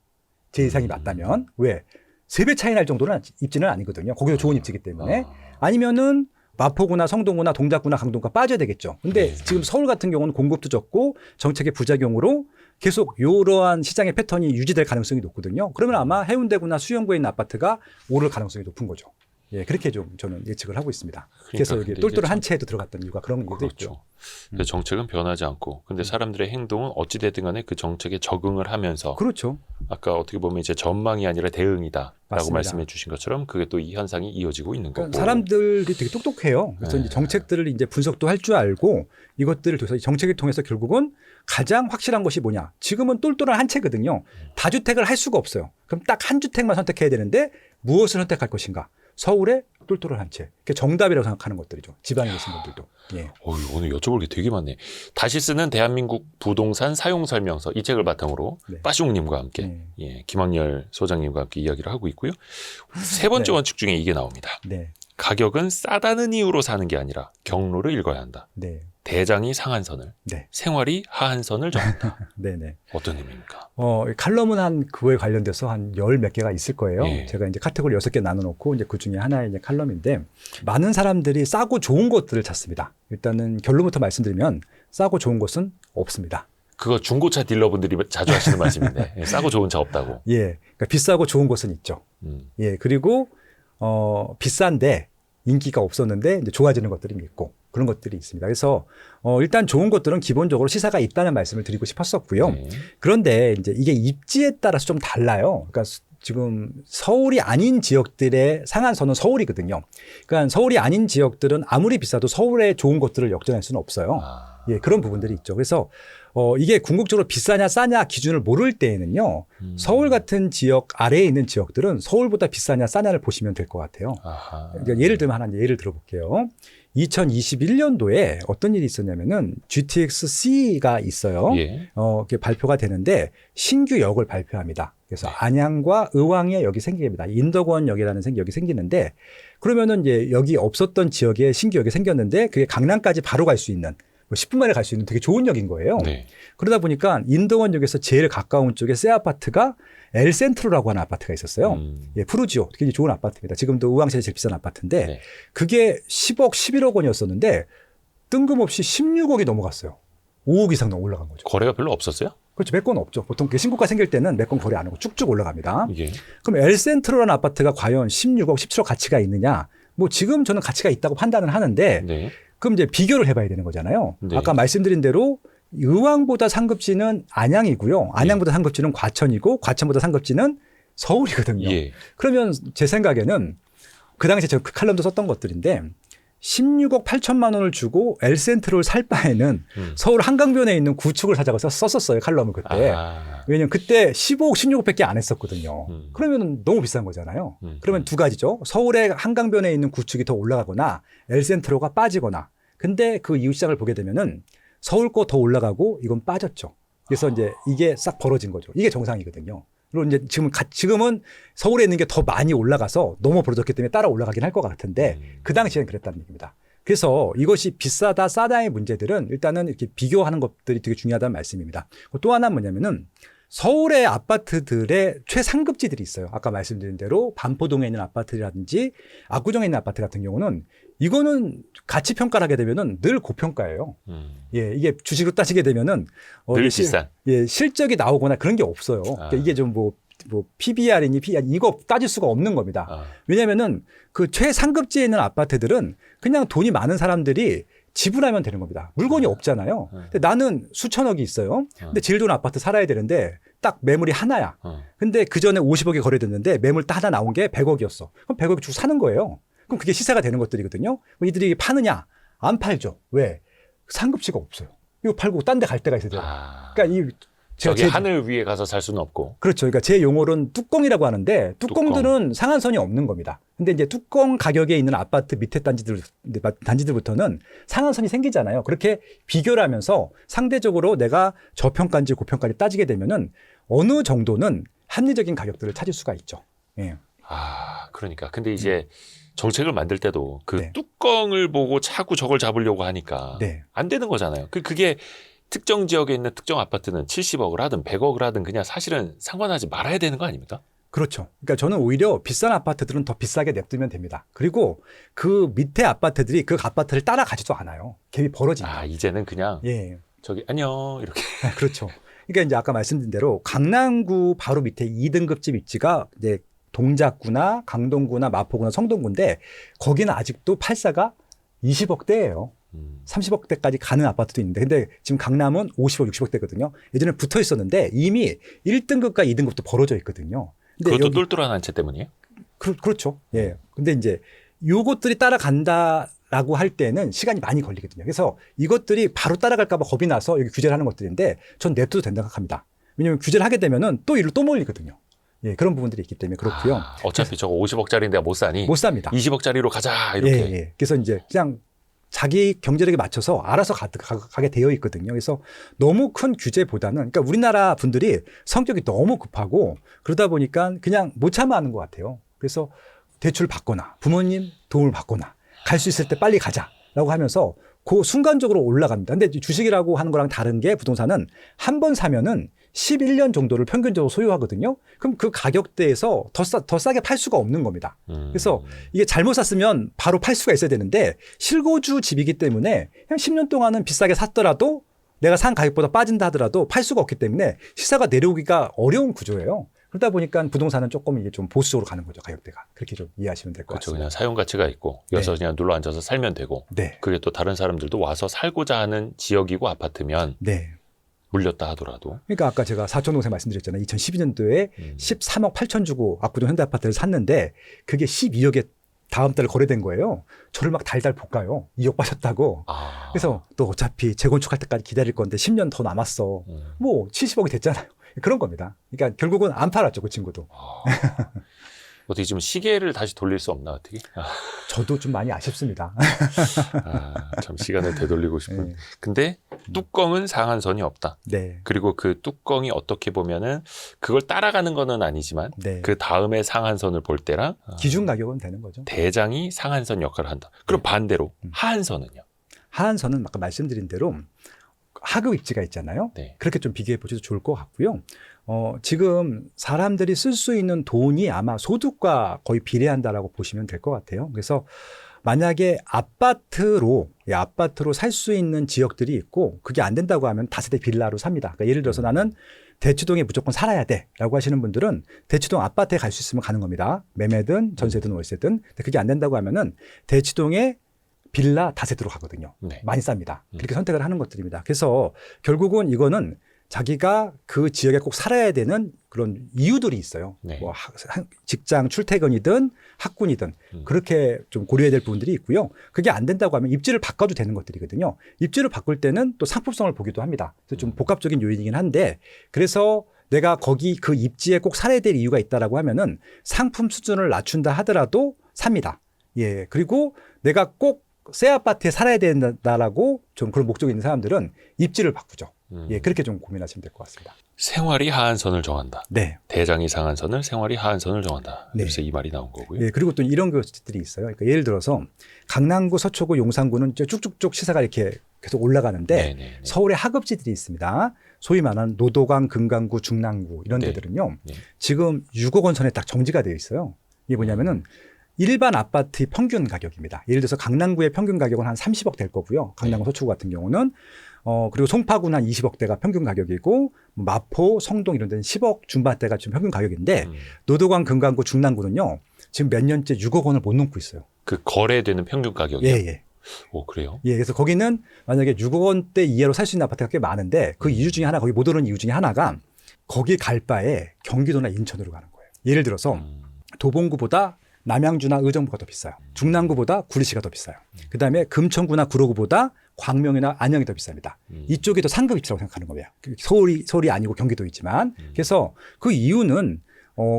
제 예상이 맞다면. 왜? 3배 차이 날 정도는 입지는 아니거든요. 거기도 좋은 입지이기 때문에. 아니면은 마포구나 성동구나 동작구나 강동구가 빠져야 되겠죠. 근데 지금 서울 같은 경우는 공급도 적고 정책의 부작용으로 계속 이러한 시장의 패턴이 유지될 가능성이 높거든요. 그러면 아마 해운대구나 수영구에 있는 아파트가 오를 가능성이 높은 거죠. 예, 그렇게 좀 저는 예측을 하고 있습니다. 그래서 여기 똘똘한 한 채에도 들어갔던 이유가 그런 이유도 있죠. 그렇죠. 근데 정책은 변하지 않고, 근데 사람들의 행동은 어찌 됐든 간에 그 정책에 적응을 하면서. 그렇죠. 아까 어떻게 보면 이제 전망이 아니라 대응이다라고 맞습니다. 말씀해 주신 것처럼 그게 또 이 현상이 이어지고 있는 거고. 그러니까 사람들이 되게 똑똑해요. 그래서 네. 이제 정책들을 이제 분석도 할 줄 알고 이것들을 통해서 정책을 통해서 결국은 가장 확실한 것이 뭐냐. 지금은 똘똘한 한 채거든요. 다주택을 할 수가 없어요. 그럼 딱 한 주택만 선택해야 되는데 무엇을 선택할 것인가. 서울의 똘똘한 한 채. 그게 정답이라고 생각하는 것들이죠. 지방에 계신 분들도. 예. 오늘 여쭤볼 게 되게 많네. 다시 쓰는 대한민국 부동산 사용 설명서 이 책을 바탕으로 네. 빠숑님과 함께 네. 예, 김학렬 소장님과 함께 이야기를 하고 있고요. 세 번째 네. 원칙 중에 이게 나옵니다. 네. 가격은 싸다는 이유로 사는 게 아니라 경로를 읽어야 한다. 네. 대장이 상한선을, 네. 생활이 하한선을 정한다. 네네. 어떤 의미입니까? 칼럼은 한 그거에 관련돼서 한 10몇 개가 있을 거예요. 예. 제가 이제 카테고리 6개 나눠놓고 이제 그 중에 하나의 이제 칼럼인데 많은 사람들이 싸고 좋은 것들을 찾습니다. 일단은 결론부터 말씀드리면 싸고 좋은 것은 없습니다. 그거 중고차 딜러분들이 자주 하시는 말씀인데 예, 싸고 좋은 차 없다고. 예. 그러니까 비싸고 좋은 것은 있죠. 예. 그리고, 비싼데 인기가 없었는데 이제 좋아지는 것들이 있고 그런 것들이 있습니다. 그래서 일단 좋은 것들은 기본적으로 시사가 있다는 말씀을 드리고 싶었었고요. 네. 그런데 이제 이게 입지에 따라서 좀 달라요. 그러니까 지금 서울이 아닌 지역들의 상한선은 서울이거든요. 그러니까 서울이 아닌 지역들은 아무리 비싸도 서울의 좋은 것들을 역전할 수는 없어요. 예, 그런 부분들이 있죠. 그래서 이게 궁극적으로 비싸냐 싸냐 기준을 모를 때에는요. 서울 같은 지역 아래에 있는 지역들은 서울보다 비싸냐 싸냐를 보시면 될 것 같아요. 그러니까 예를 들면 하나 예를 들어볼게요. 2021년도에 어떤 일이 있었냐면은 GTX-C가 있어요. 예. 이게 발표가 되는데 신규 역을 발표합니다. 그래서 안양과 의왕에 역이 생깁니다. 인덕원역이라는 역이 생기는데 그러면은 이제 여기 없었던 지역에 신규 역이 생겼는데 그게 강남까지 바로 갈 수 있는 10분 만에 갈 수 있는 되게 좋은 역인 거예요. 네. 그러다 보니까 인덕원역에서 제일 가까운 쪽에 새 아파트가 엘센트로라고 하는 아파트가 있었어요. 예, 푸르지오. 굉장히 좋은 아파트입니다. 지금도 의왕시에서 제일 비싼 아파트인데 네. 그게 10억, 11억 원이었었는데 뜬금없이 16억이 넘어갔어요. 5억 이상 올라간 거죠. 거래가 별로 없었어요? 그렇죠. 몇 건 없죠. 보통 신고가 생길 때는 몇 건 거래 안 하고 쭉쭉 올라갑니다. 예. 그럼 엘센트로라는 아파트가 과연 16억, 17억 가치가 있느냐? 뭐 지금 저는 가치가 있다고 판단을 하는데 네. 그럼 이제 비교를 해봐야 되는 거잖아요. 네. 아까 말씀드린 대로 의왕보다 상급지는 안양이고요. 안양보다 상급지는 과천이고 과천보다 상급지는 서울이거든요. 예. 그러면 제 생각에는 그 당시에 제가 그 칼럼도 썼던 것들인데 16억 8천만 원을 주고 엘센트로를 살 바에는 서울 한강변에 있는 구축을 사자고 썼었어요. 칼럼을 그때. 왜냐면 그때 15억, 16억밖에 안 했었거든요. 그러면 너무 비싼 거잖아요. 그러면 두 가지죠. 서울의 한강변에 있는 구축이 더 올라가거나 엘센트로가 빠지거나. 근데 그 이유 시장을 보게 되면은 서울 거 더 올라가고 이건 빠졌죠. 그래서 이제 이게 싹 벌어진 거죠. 이게 정상이거든요. 물론 이제 지금은 서울에 있는 게 더 많이 올라가서 너무 벌어졌기 때문에 따라 올라가긴 할 것 같은데 그 당시에는 그랬다는 얘기입니다. 그래서 이것이 비싸다 싸다의 문제들은 일단은 이렇게 비교하는 것들이 되게 중요하다는 말씀입니다. 또 하나는 뭐냐면은 서울의 아파트들의 최상급지들이 있어요. 아까 말씀드린 대로 반포동에 있는 아파트라든지 압구정에 있는 아파트 같은 경우는 이거는 가치 평가를 하게 되면은 늘 고평가예요. 예, 이게 주식으로 따지게 되면은 늘 비싼. 예, 실적이 나오거나 그런 게 없어요. 그러니까 이게 좀 뭐 PBR이니 PR 이거 따질 수가 없는 겁니다. 왜냐면은 그 최상급지에 있는 아파트들은 그냥 돈이 많은 사람들이 지불하면 되는 겁니다. 물건이 없잖아요. 근데 나는 수천억이 있어요. 근데 제일 좋은 아파트 살아야 되는데 딱 매물이 하나야. 근데 그 전에 50억에 거래됐는데 매물 딱 하나 나온 게 100억이었어. 그럼 100억 주고 사는 거예요. 그럼 그게 시세가 되는 것들이거든요. 이들이 파느냐? 안 팔죠. 왜? 상급지가 없어요. 이거 팔고 딴 데 갈 데가 있어야 돼요. 그러니까 저기 하늘 위에 가서 살 수는 없고. 그렇죠. 그러니까 제 용어로는 뚜껑이라고 하는데 뚜껑들은 상한선이 없는 겁니다. 근데 이제 뚜껑 가격에 있는 아파트 밑에 단지들부터는 상한선이 생기잖아요. 그렇게 비교를 하면서 상대적으로 내가 저평가인지 고평가인지 따지게 되면은 어느 정도는 합리적인 가격들을 찾을 수가 있죠. 예. 그러니까. 근데 이제 정책을 만들 때도 그 뚜껑을 보고 자꾸 저걸 잡으려고 하니까 안 되는 거잖아요. 그게 특정 지역에 있는 특정 아파트는 70억을 하든 100억을 하든 그냥 사실은 상관하지 말아야 되는 거 아닙니까? 그렇죠. 그러니까 저는 오히려 비싼 아파트들은 더 비싸게 냅두면 됩니다. 그리고 그 밑에 아파트들이 그 아파트를 따라가지도 않아요. 갭이 벌어집니다. 이제는 그냥 저기 안녕 이렇게. 그렇죠. 그러니까 이제 아까 말씀드린 대로 강남구 바로 밑에 2등급집 입지가 이제 동작구나 강동구나 마포구나 성동구인데 거기는 아직도 팔사가 20억대예요. 30억대까지 가는 아파트도 있는데 근데 지금 강남은 50억, 60억대거든요. 예전에 붙어 있었는데 이미 1등급과 2등급도 벌어져 있거든요. 근데 그것도 똘똘한 한 채 때문이에요? 그렇죠. 예. 근데 이제 요것들이 따라간다라고 할 때는 시간이 많이 걸리거든요. 그래서 이것들이 바로 따라갈까 봐 겁이 나서 여기 규제를 하는 것들인데 전 냅둬도 된다고 생각합니다. 왜냐하면 규제를 하게 되면은 또 일로 또 몰리거든요. 예, 그런 부분들이 있기 때문에 그렇고요. 어차피 저거 50억짜리인데 내가 못 사니? 못 삽니다. 20억짜리로 가자 이렇게. 예. 그래서 이제 그냥 자기 경제력에 맞춰서 알아서 가게 되어 있거든요. 그래서 너무 큰 규제보다는 그러니까 우리나라 분들이 성격이 너무 급하고 그러다 보니까 그냥 못 참아하는 것 같아요. 그래서 대출 받거나 부모님 도움을 받거나 갈 수 있을 때 빨리 가자라고 하면서 그 순간적으로 올라갑니다. 근데 주식이라고 하는 거랑 다른 게 부동산은 한 번 사면은 11년 정도를 평균적으로 소유하거든요. 그럼 그 가격대에서 더 싸게 팔 수가 없는 겁니다. 그래서 이게 잘못 샀으면 바로 팔 수가 있어야 되는데 실거주 집이기 때문에 그냥 10년 동안은 비싸게 샀더라도 내가 산 가격보다 빠진다 하더라도 팔 수가 없기 때문에 시세가 내려오기가 어려운 구조예요. 그러다 보니까 부동산은 조금 이게 좀 보수적으로 가는 거죠. 가격대가. 그렇게 좀 이해하시면 될 것 같습니다. 그냥 사용 가치가 있고 여기서 그냥 눌러 앉아서 살면 되고 그게 또 다른 사람들도 와서 살고자 하는 지역이고 아파트면 물렸다 하더라도. 그러니까 아까 제가 사촌동생 말씀드렸잖아요. 2012년도에 13억 8천 주고 압구정 현대아파트를 샀는데 그게 12억에 다음 달 거래된 거예요. 저를 막 달달 볶아요. 2억 빠졌다고. 그래서 또 어차피 재건축할 때까지 기다릴 건데 10년 더 남았어. 뭐 70억이 됐잖아요. 그런 겁니다. 그러니까 결국은 안 팔았죠, 그 친구도. 어떻게 좀 시계를 다시 돌릴 수 없나 어떻게? 저도 좀 많이 아쉽습니다. 참 시간을 되돌리고 싶은. 네. 근데 뚜껑은 상한선이 없다. 네. 그리고 그 뚜껑이 어떻게 보면은 그걸 따라가는 거는 아니지만 네. 그 다음에 상한선을 볼 때랑 기준 가격은 되는 거죠. 대장이 상한선 역할을 한다. 그럼 반대로 하한선은요? 하한선은 아까 말씀드린 대로 하급 입지가 있잖아요. 네. 그렇게 좀 비교해 보셔도 좋을 것 같고요. 지금 사람들이 쓸 수 있는 돈이 아마 소득과 거의 비례한다라고 보시면 될 것 같아요. 그래서 만약에 아파트로 살 수 있는 지역들이 있고 그게 안 된다고 하면 다세대 빌라로 삽니다. 그러니까 예를 들어서 나는 대치동에 무조건 살아야 돼라고 하시는 분들은 대치동 아파트에 갈 수 있으면 가는 겁니다. 매매든 전세든 월세든. 근데 그게 안 된다고 하면은 대치동에 빌라 다세대로 가거든요. 네. 많이 쌉니다. 그렇게 선택을 하는 것들입니다. 그래서 결국은 이거는 자기가 그 지역에 꼭 살아야 되는 그런 이유들이 있어요. 네. 뭐 직장 출퇴근이든 학군이든 그렇게 좀 고려해야 될 부분들이 있고요. 그게 안 된다고 하면 입지를 바꿔도 되는 것들이거든요. 입지를 바꿀 때는 또 상품성을 보기도 합니다. 그래서 좀 복합적인 요인이긴 한데 그래서 내가 거기 그 입지에 꼭 살아야 될 이유가 있다라고 하면은 상품 수준을 낮춘다 하더라도 삽니다. 예. 그리고 내가 꼭 새 아파트에 살아야 된다라고 좀 그런 목적이 있는 사람들은 입지를 바꾸죠. 예, 그렇게 좀 고민하시면 될 것 같습니다. 생활이 하한선을 정한다. 네. 대장이 상한선을, 생활이 하한선을 정한다. 네. 그래서 이 말이 나온 거고요. 예, 그리고 또 이런 것들이 있어요. 그러니까 예를 들어서 강남구, 서초구, 용산구는 쭉쭉쭉 시세가 이렇게 계속 올라가는데 네네네. 서울에 하급지들이 있습니다. 소위 말하는 노도강, 금강구, 중랑구 이런 네. 데들은요. 네. 지금 6억 원 선에 딱 정지가 되어 있어요. 이게 뭐냐면은 일반 아파트의 평균 가격입니다. 예를 들어서 강남구의 평균 가격은 한 30억 될 거고요. 강남구, 서초구 같은 경우는 그리고 송파구는 한 20억대가 평균 가격이고 마포, 성동 이런 데는 10억 중반대가 지금 평균 가격인데 노도강, 금강구, 중랑구는요. 지금 몇 년째 6억 원을 못 넘고 있어요. 그 거래되는 평균 가격이요? 예. 오, 그래요? 예, 그래서 거기는 만약에 6억 원대 이하로 살 수 있는 아파트가 꽤 많은데 그 이유 중에 하나, 거기 못 오는 이유 중에 하나가 거기 갈 바에 경기도나 인천으로 가는 거예요. 예를 들어서 도봉구보다 남양주나 의정부가 더 비싸요. 중랑구보다 구리시가 더 비싸요. 그다음에 금천구나 구로구보다 광명이나 안양이 더 비쌉니다. 이쪽이 더 상급 입지라고 생각하는 거예요. 서울이 아니고 경기도이지만. 그래서 그 이유는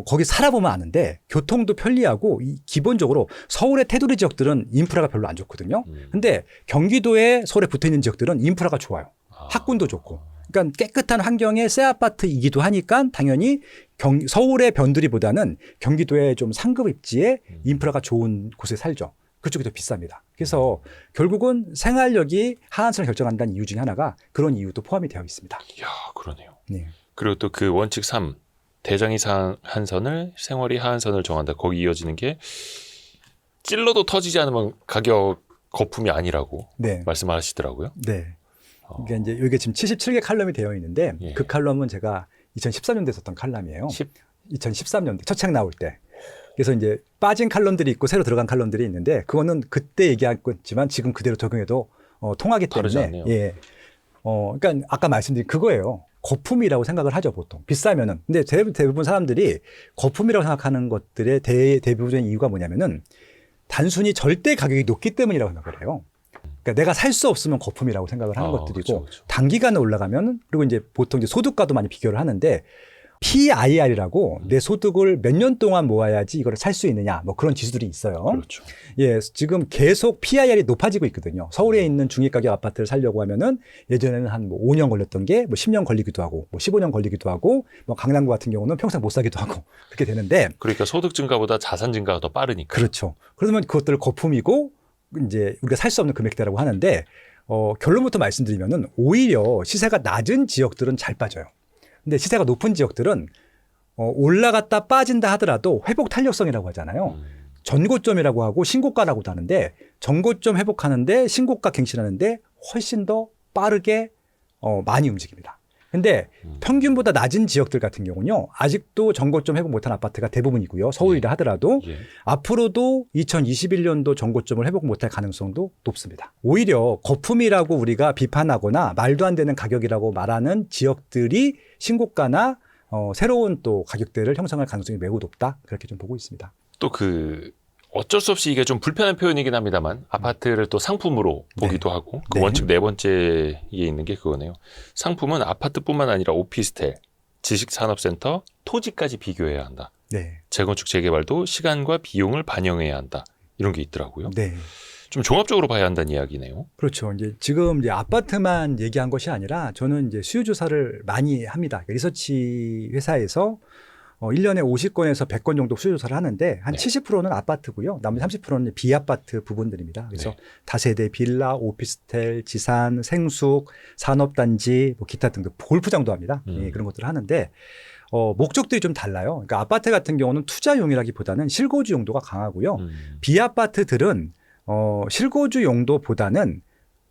거기 살아보면 아는데 교통도 편리하고 기본적으로 서울의 테두리 지역들은 인프라가 별로 안 좋거든요. 근데 경기도에 서울에 붙어있는 지역들은 인프라가 좋아요. 학군도 좋고. 그러니까 깨끗한 환경의 새 아파트이기도 하니까 당연히 서울의 변두리보다는 경기도의 좀 상급 입지에 인프라가 좋은 곳에 살죠. 그쪽이 더 비쌉니다. 그래서 결국은 생활력이 하한선을 결정한다는 이유 중에 하나가 그런 이유도 포함이 되어 있습니다. 이야, 그러네요. 네. 그리고 또 그 원칙 3, 대장이 상한선을, 생활이 하한선을 정한다. 거기 이어지는 게 찔러도 터지지 않으면 가격 거품이 아니라고 네. 말씀하시더라고요. 네. 그러니까 이제 이게 지금 77개 칼럼이 되어 있는데 예. 그 칼럼은 제가 2013년도에 썼던 칼럼이에요. 2013년도 첫 책 나올 때. 그래서 이제 빠진 칼럼들이 있고 새로 들어간 칼럼들이 있는데 그거는 그때 얘기한 거지만 지금 그대로 적용해도 통하기 다르지 때문에 않네요. 예. 그러니까 아까 말씀드린 그거예요. 거품이라고 생각을 하죠, 보통. 비싸면은. 근데 대부분 사람들이 거품이라고 생각하는 것들의 대부분의 이유가 뭐냐면은 단순히 절대 가격이 높기 때문이라고 생각을 해요. 그러니까 내가 살 수 없으면 거품이라고 생각을 하는 것들이고 그쵸. 단기간에 올라가면 그리고 이제 보통 이제 소득과도 많이 비교를 하는데 PIR이라고 내 소득을 몇 년 동안 모아야지 이걸 살 수 있느냐 뭐 그런 지수들이 있어요. 그렇죠. 예, 지금 계속 PIR이 높아지고 있거든요. 서울에 있는 중위가격 아파트를 살려고 하면은 예전에는 한 뭐 5년 걸렸던 게 뭐 10년 걸리기도 하고 뭐 15년 걸리기도 하고 뭐 강남구 같은 경우는 평생 못 사기도 하고 그렇게 되는데 그러니까 소득 증가보다 자산 증가가 더 빠르니까. 그렇죠. 그러면 그것들 거품이고 이제 우리가 살 수 없는 금액대라고 하는데 결론부터 말씀드리면은 오히려 시세가 낮은 지역들은 잘 빠져요. 근데 시세가 높은 지역들은 올라갔다 빠진다 하더라도 회복 탄력성이라고 하잖아요. 전고점이라고 하고 신고가라고도 하는데 전고점 회복하는데 신고가 갱신하는데 훨씬 더 빠르게 많이 움직입니다. 근데 평균보다 낮은 지역들 같은 경우는요. 아직도 전고점 회복 못한 아파트가 대부분이고요. 서울이라 하더라도 예. 앞으로도 2021년도 전고점을 회복 못할 가능성도 높습니다. 오히려 거품이라고 우리가 비판하거나 말도 안 되는 가격이라고 말하는 지역들이 신고가나 새로운 또 가격대를 형성할 가능성이 매우 높다. 그렇게 좀 보고 있습니다. 또 그 어쩔 수 없이 이게 좀 불편한 표현이긴 합니다만 아파트를 또 상품으로 보기도 하고 그 네. 원칙 네 번째에 있는 게 그거네요. 상품은 아파트뿐만 아니라 오피스텔, 지식산업센터, 토지까지 비교해야 한다. 네. 재건축 재개발도 시간과 비용을 반영해야 한다. 이런 게 있더라고요. 네. 좀 종합적으로 봐야 한다는 이야기네요. 그렇죠. 이제 지금 이제 아파트만 얘기한 것이 아니라 저는 이제 수요 조사를 많이 합니다. 리서치 회사에서 1년에 50건에서 100건 정도 수요 조사를 하는데 한 네. 70%는 아파트고요. 나머지 30%는 비아파트 부분들입니다. 그래서 네. 다세대 빌라, 오피스텔, 지산, 생숙, 산업단지, 뭐 기타 등등 골프장도 합니다. 예, 그런 것들을 하는데 목적들이 좀 달라요. 그러니까 아파트 같은 경우는 투자용이라기보다는 실거주 용도가 강하고요. 비아파트들은 실거주 용도보다는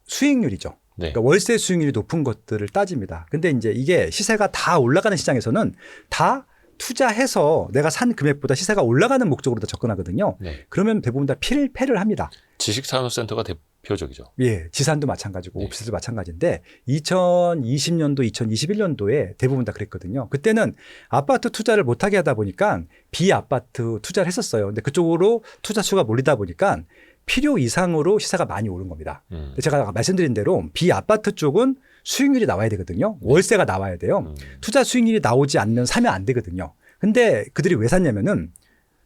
수익률이죠. 네. 그러니까 월세 수익률이 높은 것들을 따집니다. 근데 이제 이게 시세가 다 올라가는 시장에서는 다 투자해서 내가 산 금액보다 시세가 올라가는 목적으로 다 접근하거든요. 네. 그러면 대부분 다 필패를 합니다. 지식산업센터가 대표적이죠. 예, 지산도 마찬가지고 네. 오피스도 마찬가지인데 2020년도, 2021년도에 대부분 다 그랬거든요. 그때는 아파트 투자를 못하게 하다 보니까 비아파트 투자를 했었어요. 근데 그쪽으로 투자 수가 몰리다 보니까 필요 이상으로 시세가 많이 오른 겁니다. 근데 제가 아까 말씀드린 대로 비아파트 쪽은 수익률이 나와야 되거든요. 월세가 나와야 돼요. 투자 수익률이 나오지 않으면 사면 안 되거든요. 근데 그들이 왜 샀냐면은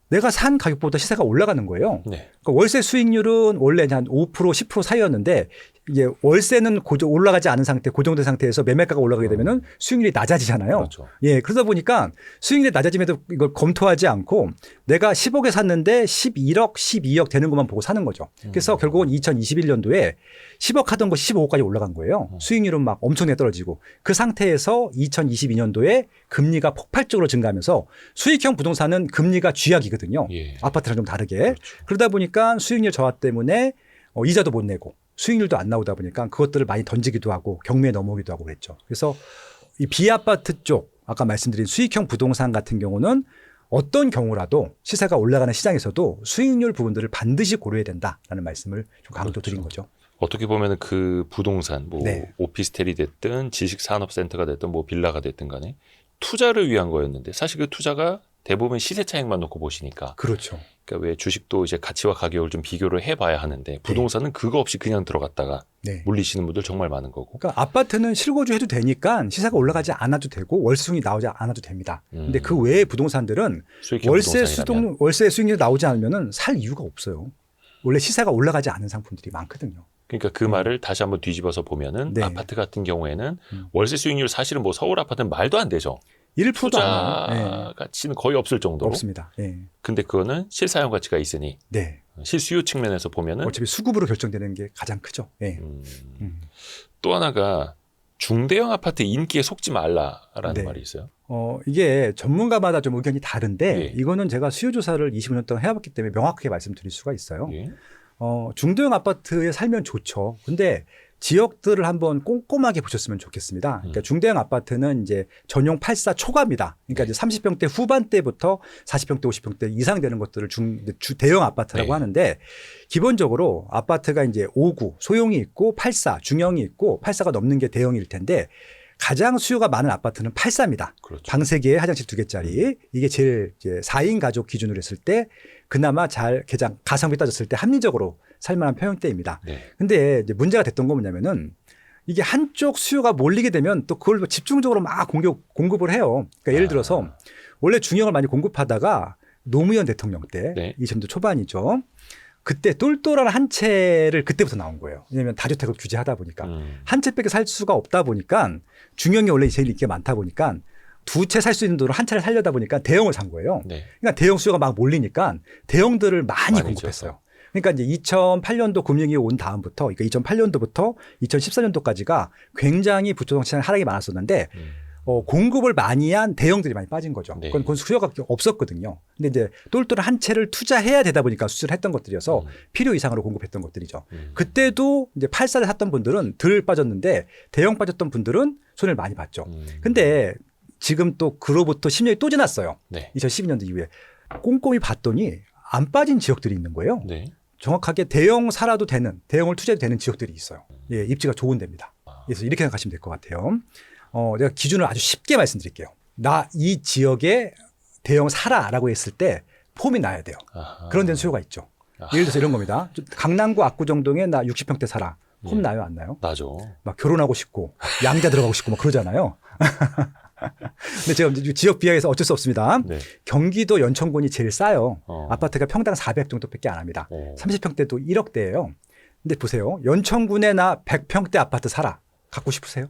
내가 산 가격보다 시세가 올라가는 거예요. 네. 그러니까 월세 수익률은 원래 한 5%, 10% 사이였는데 이게 월세는 올라가지 않은 상태, 고정된 상태에서 매매가가 올라가게 되면은 수익률이 낮아지잖아요. 그렇죠. 예, 그러다 보니까 수익률이 낮아짐에도 이걸 검토하지 않고 내가 10억에 샀는데 11억, 12억 되는 것만 보고 사는 거죠. 그래서 결국은 2021년도에 10억 하던 거 15억까지 올라간 거예요. 수익률은 막 엄청나게 떨어지고 그 상태에서 2022년도에 금리가 폭발적으로 증가하면서 수익형 부동산은 금리가 쥐약이거든요. 예. 아파트랑 좀 다르게. 그렇죠. 그러다 보니까 수익률 저하 때문에 이자도 못 내고 수익률도 안 나오다 보니까 그것들을 많이 던지기도 하고 경매에 넘어오기도 하고 그랬죠. 그래서 이 비아파트 쪽 아까 말씀드린 수익형 부동산 같은 경우는 어떤 경우라도 시세가 올라가는 시장에서도 수익률 부분들을 반드시 고려해야 된다라는 말씀을 좀 강조드린 그렇죠. 거죠. 어떻게 보면 그 부동산, 뭐 네. 오피스텔이 됐든 지식산업센터가 됐든 뭐 빌라가 됐든 간에 투자를 위한 거였는데 사실 그 투자가 대부분 시세 차익만 놓고 보시니까. 그렇죠. 그러니까 왜 주식도 이제 가치와 가격을 좀 비교를 해봐야 하는데 부동산은 그거 없이 그냥 들어갔다가 네. 물리시는 분들 정말 많은 거고. 그러니까 아파트는 실거주 해도 되니까 시세가 올라가지 않아도 되고 월수익이 나오지 않아도 됩니다. 근데 그 외의 부동산들은 수익형 부동산이라면. 월세 수익률이 나오지 않으면 살 이유가 없어요. 원래 시세가 올라가지 않은 상품들이 많거든요. 그러니까 그 말을 다시 한번 뒤집어서 보면은 네. 아파트 같은 경우에는 월세 수익률 사실은 뭐 서울 아파트는 말도 안 되죠. 1%도 안 투자 나요. 가치는 거의 없을 정도로. 없습니다. 예. 근데 그거는 실사용 가치가 있으니 네. 실수요 측면에서 보면은 어차피 수급으로 결정되는 게 가장 크죠. 예. 또 하나가 중대형 아파트 인기에 속지 말라라는 네. 말이 있어요. 이게 전문가마다 좀 의견이 다른데 예. 이거는 제가 수요 조사를 25년 동안 해왔기 때문에 명확하게 말씀드릴 수가 있어요. 예. 중도형 아파트에 살면 좋죠. 근데 지역들을 한번 꼼꼼하게 보셨으면 좋겠습니다. 그러니까 중대형 아파트는 이제 전용 84 초과입니다. 그러니까 이제 30평대 후반대부터 40평대, 50평대 이상 되는 것들을 대형 아파트라고 네. 하는데 기본적으로 아파트가 이제 5구 소형이 있고 84 중형이 있고 84가 넘는 게 대형일 텐데 가장 수요가 많은 아파트는 84입니다. 그렇죠. 방 3개, 화장실 2개짜리. 이게 제일 이제 4인 가족 기준으로 했을 때 그나마 잘 가성비 따졌을 때 합리적으로 살만한 평형대입니다. 네. 근데 이제 문제가 됐던 건 뭐냐면은 이게 한쪽 수요가 몰리게 되면 또 그걸 집중적으로 막 공급을 해요. 그러니까 예를 들어서 원래 중형을 많이 공급하다가 노무현 대통령 때 네. 2000년대 초반이죠. 그때 똘똘한 한 채를 그때부터 나온 거예요. 왜냐하면 다주택을 규제하다 보니까 한 채밖에 살 수가 없다 보니까 중형이 원래 제일 인기가 많다 보니까 두 채 살 수 있는 돈으로 한 채를 살려다 보니까 대형을 산 거예요. 네. 그러니까 대형 수요가 막 몰리니까 대형들을 많이 많이 공급했어요. 그러니까 이제 2008년도 금융이 온 다음부터, 그러니까 2008년도부터 2014년도까지가 굉장히 부동산 시장 하락이 많았었는데 공급을 많이 한 대형들이 많이 빠진 거죠. 네. 그건 수요가 없었거든요. 근데 이제 똘똘한 한 채를 투자해야 되다 보니까 수주를 했던 것들이어서 필요 이상으로 공급했던 것들이죠. 그때도 이제 84를 샀던 분들은 덜 빠졌는데 대형 빠졌던 분들은 손해를 많이 봤죠. 근데 지금 또 그로부터 10년이 또 지났어요. 네. 2012년도 이후에 꼼꼼히 봤더니 안 빠진 지역들이 있는 거예요. 네. 정확하게 대형 살아도 되는, 대형을 투자해도 되는 지역들이 있어요. 예, 입지가 좋은 데입니다. 그래서 이렇게 생각하시면 될 것 같아요. 내가 기준을 아주 쉽게 말씀드릴게요. 나 이 지역에 대형 사라라고 했을 때 폼이 나야 돼요. 아하. 그런 데는 수요가 있죠. 예를 들어서 이런 겁니다. 강남구 압구정동에 나 60평대 살아. 폼 나요, 안 나요? 나죠. 막 결혼하고 싶고 양자 들어가고 싶고 막 그러잖아요. 근데 제가 지역 비하해서 어쩔 수 없습니다. 네. 경기도 연천군이 제일 싸요. 아파트가 평당 400 정도밖에 안 합니다. 30평대도 1억대예요. 근데 보세요. 연천군에 나 100평대 아파트 살아. 갖고 싶으세요?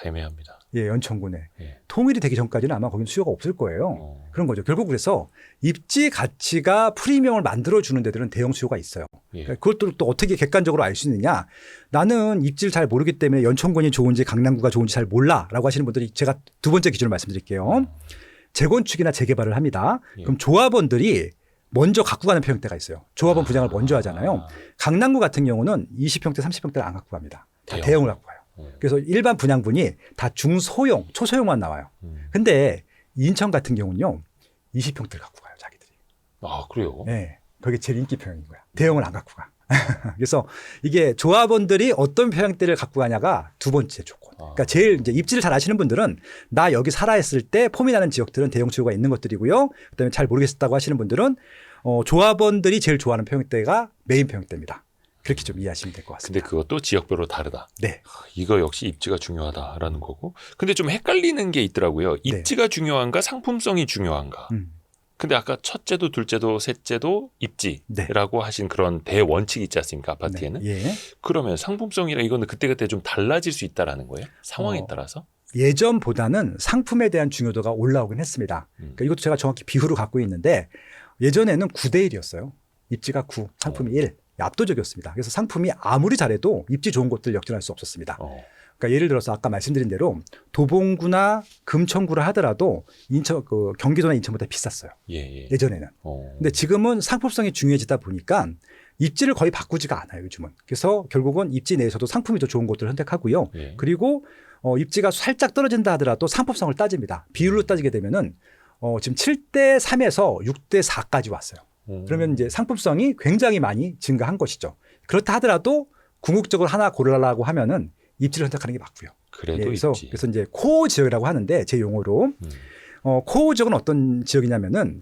애매합니다. 예, 연천군에. 예. 통일이 되기 전까지는 아마 거기는 수요가 없을 거예요. 그런 거죠. 결국 그래서 입지 가치가 프리미엄을 만들어주는 데들은 대형 수요가 있어요. 예. 그걸 또 어떻게 객관적으로 알 수 있느냐. 나는 입지를 잘 모르기 때문에 연천군이 좋은지 강남구가 좋은지 잘 몰라라고 하시는 분들이 제가 두 번째 기준을 말씀드릴게요. 재건축이나 재개발을 합니다. 예. 그럼 조합원들이 먼저 갖고 가는 평대가 있어요. 조합원 분양을 먼저 하잖아요. 강남구 같은 경우는 20평대, 30평대를 안 갖고 갑니다. 다 대형을 갖고 가요. 그래서 일반 분양분이 다 중소형, 초소형만 나와요. 근데 인천 같은 경우는요, 20평대를 갖고 가요, 자기들이. 아, 그래요? 네. 그게 제일 인기 평형인 거야. 대형을 안 갖고 가. 그래서 이게 조합원들이 어떤 평형대를 갖고 가냐가 두 번째 조건. 그러니까 제일 이제 입지를 잘 아시는 분들은 나 여기 살아 있을 때 폼이 나는 지역들은 대형 수요가 있는 것들이고요. 그다음에 잘 모르겠다고 하시는 분들은 조합원들이 제일 좋아하는 평형대가 메인 평형대입니다. 그렇게 좀 이해하시면 될 것 같습니다. 근데 그것도 지역별로 다르다. 네. 이거 역시 입지가 중요하다라는 거고. 근데 좀 헷갈리는 게 있더라고요. 입지가 중요한가 상품성이 중요한가. 근데 아까 첫째도 둘째도 셋째도 입지라고 하신 그런 대원칙이 있지 않습니까? 아파트에는. 네. 예. 그러면 상품성이라 이거는 그때그때 좀 달라질 수 있다라는 거예요? 상황에 따라서? 예전보다는 상품에 대한 중요도가 올라오긴 했습니다. 그러니까 이것도 제가 정확히 비율을 갖고 있는데 예전에는 9대 1이었어요. 입지가 9, 상품이 1. 압도적이었습니다. 그래서 상품이 아무리 잘해도 입지 좋은 곳들 역전할 수 없었습니다. 그러니까 예를 들어서 아까 말씀드린 대로 도봉구나 금천구를 하더라도 경기도나 인천보다 비쌌어요. 예전에는. 근데 지금은 상품성이 중요해지다 보니까 입지를 거의 바꾸지가 않아요, 요즘은. 그래서 결국은 입지 내에서도 상품이 더 좋은 곳들을 선택하고요. 그리고 입지가 살짝 떨어진다 하더라도 상품성을 따집니다. 비율로 따지게 되면은 지금 7대 3에서 6대 4까지 왔어요. 그러면 이제 상품성이 굉장히 많이 증가한 것이죠. 그렇다 하더라도 궁극적으로 하나 고르라고 하면은 입지를 선택하는 게 맞고요. 그래도 그래서 입지. 그래서 이제 코어 지역이라고 하는데 제 용어로 코어 지역은 어떤 지역이냐면은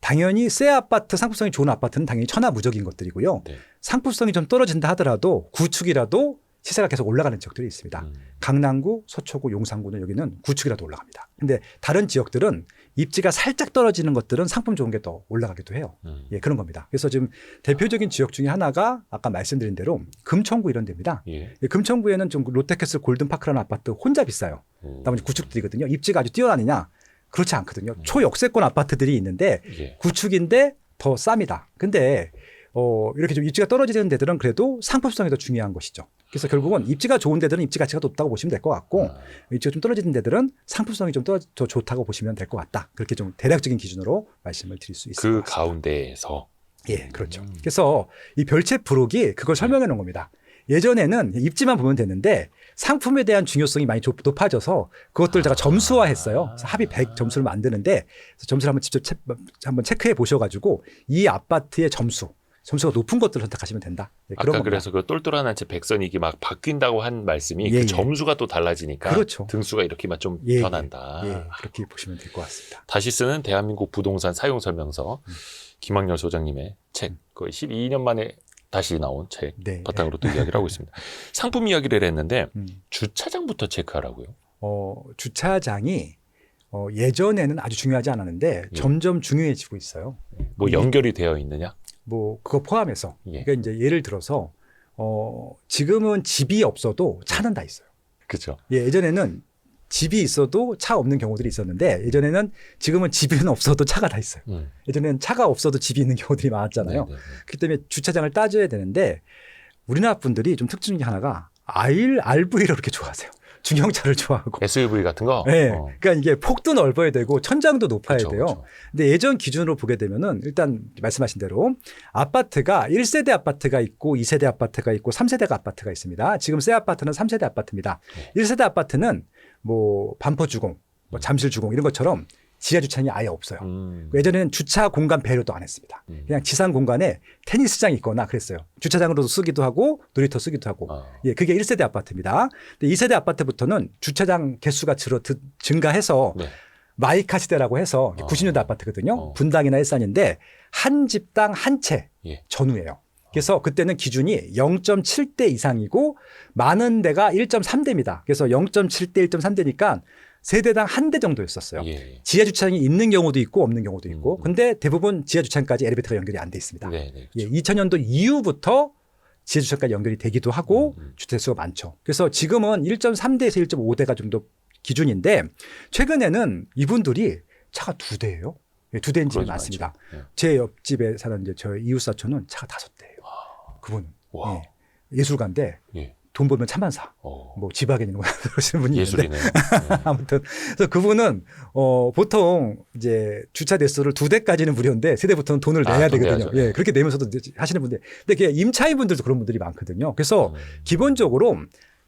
당연히 새 아파트, 상품성이 좋은 아파트는 당연히 천하무적인 것들이고요. 네. 상품성이 좀 떨어진다 하더라도 구축이라도 시세가 계속 올라가는 지역들이 있습니다. 강남구, 서초구, 용산구는 여기는 구축이라도 올라갑니다. 근데 다른 지역들은 입지가 살짝 떨어지는 것들은 상품 좋은 게 더 올라가기도 해요. 예, 그런 겁니다. 그래서 지금 대표적인 지역 중에 하나가 아까 말씀드린 대로 금천구 이런 데입니다. 예, 금천구에는 좀 롯데캐슬 골든파크라는 아파트 혼자 비싸요. 나머지 구축들이거든요. 입지가 아주 뛰어나느냐? 그렇지 않거든요. 초역세권 아파트들이 있는데 구축인데 더 쌉니다. 근데 이렇게 좀 입지가 떨어지는 데들은 그래도 상품성이 더 중요한 것이죠. 그래서 결국은 입지가 좋은 데들은 입지 가치가 높다고 보시면 될 것 같고 입지가 좀 떨어지는 데들은 상품성이 좀 더 좋다고 보시면 될 것 같다. 그렇게 좀 대략적인 기준으로 말씀을 드릴 수 있을 것 같습니다. 그 가운데에서. 예, 그렇죠. 그래서 이 별채 부록이 그걸 설명해 놓은 겁니다. 예전에는 입지만 보면 되는데 상품에 대한 중요성이 많이 높아져서 그것들 제가 점수화했어요. 그래서 합의 100 점수를 만드는데 점수를 한번 직접 한번 체크해 보셔가지고 이 아파트의 점수가 높은 것들을 선택하시면 된다. 네, 그런 아까 겁니다. 그래서 그 똘똘한 한 채 백선이 이게 막 바뀐다고 한 말씀이 그 점수가 또 달라지니까 그렇죠. 등수가 이렇게만 좀 변한다. 그렇게 보시면 될 것 같습니다. 다시 쓰는 대한민국 부동산 사용 설명서 김학렬 소장님의 책 거의 12년 만에 다시 나온 책 바탕으로 또 이야기를 하고 있습니다. 상품 이야기를 했는데 주차장부터 체크하라고요? 주차장이 예전에는 아주 중요하지 않았는데 점점 중요해지고 있어요. 뭐 연결이 되어 있느냐? 뭐 그거 포함해서 그러니까 이제 예를 들어서 지금은 집이 없어도 차는 다 있어요. 그렇죠. 예전에는 집이 있어도 차 없는 경우들이 있었는데 지금은 집은 없어도 차가 다 있어요. 예전에는 차가 없어도 집이 있는 경우들이 많았잖아요. 그렇기 때문에 주차장을 따져야 되는데 우리나라 분들이 좀 특징 중에 하나가 RV를 그렇게 좋아하세요. 중형차를 좋아하고. SUV 같은 거? 네. 그러니까 이게 폭도 넓어야 되고 천장도 높아야 돼요. 그쵸. 근데 예전 기준으로 보게 되면은 일단 말씀하신 대로 아파트가 1세대 아파트가 있고 2세대 아파트가 있고 3세대 아파트가 있습니다. 지금 새 아파트는 3세대 아파트입니다. 1세대 아파트는 뭐 반포 주공, 뭐 잠실 주공 이런 것처럼 지하 주차장이 아예 없어요. 예전에는 주차 공간 배려도 안 했습니다. 그냥 지상 공간에 테니스장이 있거나 그랬어요. 주차장으로도 쓰기도 하고 놀이터 쓰기도 하고. 예, 그게 1세대 아파트입니다. 근데 2세대 아파트부터는 주차장 개수가 증가해서 마이카 시대라고 해서 90년대 아파트거든요. 분당이나 일산인데 한 집당 한 채 예. 전후예요. 그래서 그때는 기준이 0.7대 이상이고 많은 데가 1.3대입니다. 그래서 0.7대 1.3대니까 세대당 한 대 정도였었어요. 예. 지하 주차장이 있는 경우도 있고 없는 경우도 있고 근데 대부분 지하 주차장까지 엘리베이터가 연결이 안 돼 있습니다. 네, 네, 예, 그렇죠. 2000년도 이후부터 지하 주차장까지 연결이 되기도 하고 주택 수가 많죠. 그래서 지금은 1.3대에서 1.5대가 정도 기준인데 최근에는 이분들이 차가 2대예요. 예, 2대인 집이 그러지 많습니다. 많죠. 예. 제 옆집에 사는 이제 저희 이웃 사촌은 차가 5대예요. 그분은 와. 예, 예술가인데 예. 돈 벌면 차만 사. 뭐 지박에 있는 거 그러시는 분이 있는데 예술이네요. 예. 아무튼 그래서 그분은 보통 이제 주차 대수를 2대까지는 무료인데 3대부터는 돈을 내야 돈 되거든요. 내야죠. 예, 그렇게 내면서도 이제 하시는 분들. 근데 그게 임차인 분들도 그런 분들이 많거든요. 그래서 기본적으로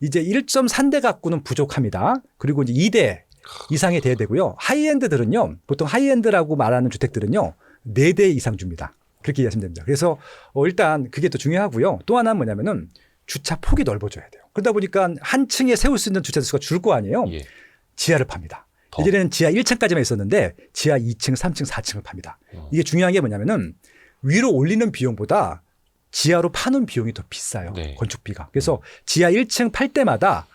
이제 1.3대 갖고는 부족합니다. 그리고 이제 2대 이상이 돼야 되고요. 하이엔드들은요, 보통 하이엔드라고 말하는 주택들은요, 4대 이상 줍니다. 그렇게 이해하시면 됩니다. 그래서 일단 그게 또 중요하고요. 또 하나는 뭐냐면은 주차 폭이 넓어져야 돼요. 그러다 보니까 한 층에 세울 수 있는 주차 대수가 줄 거 아니에요. 예. 지하를 팝니다. 예전에는 지하 1층까지만 있었는데 지하 2층, 3층, 4층을 팝니다. 이게 중요한 게 뭐냐면은 위로 올리는 비용보다 지하로 파는 비용이 더 비싸요. 네. 건축비가. 그래서 지하 1층 팔 때마다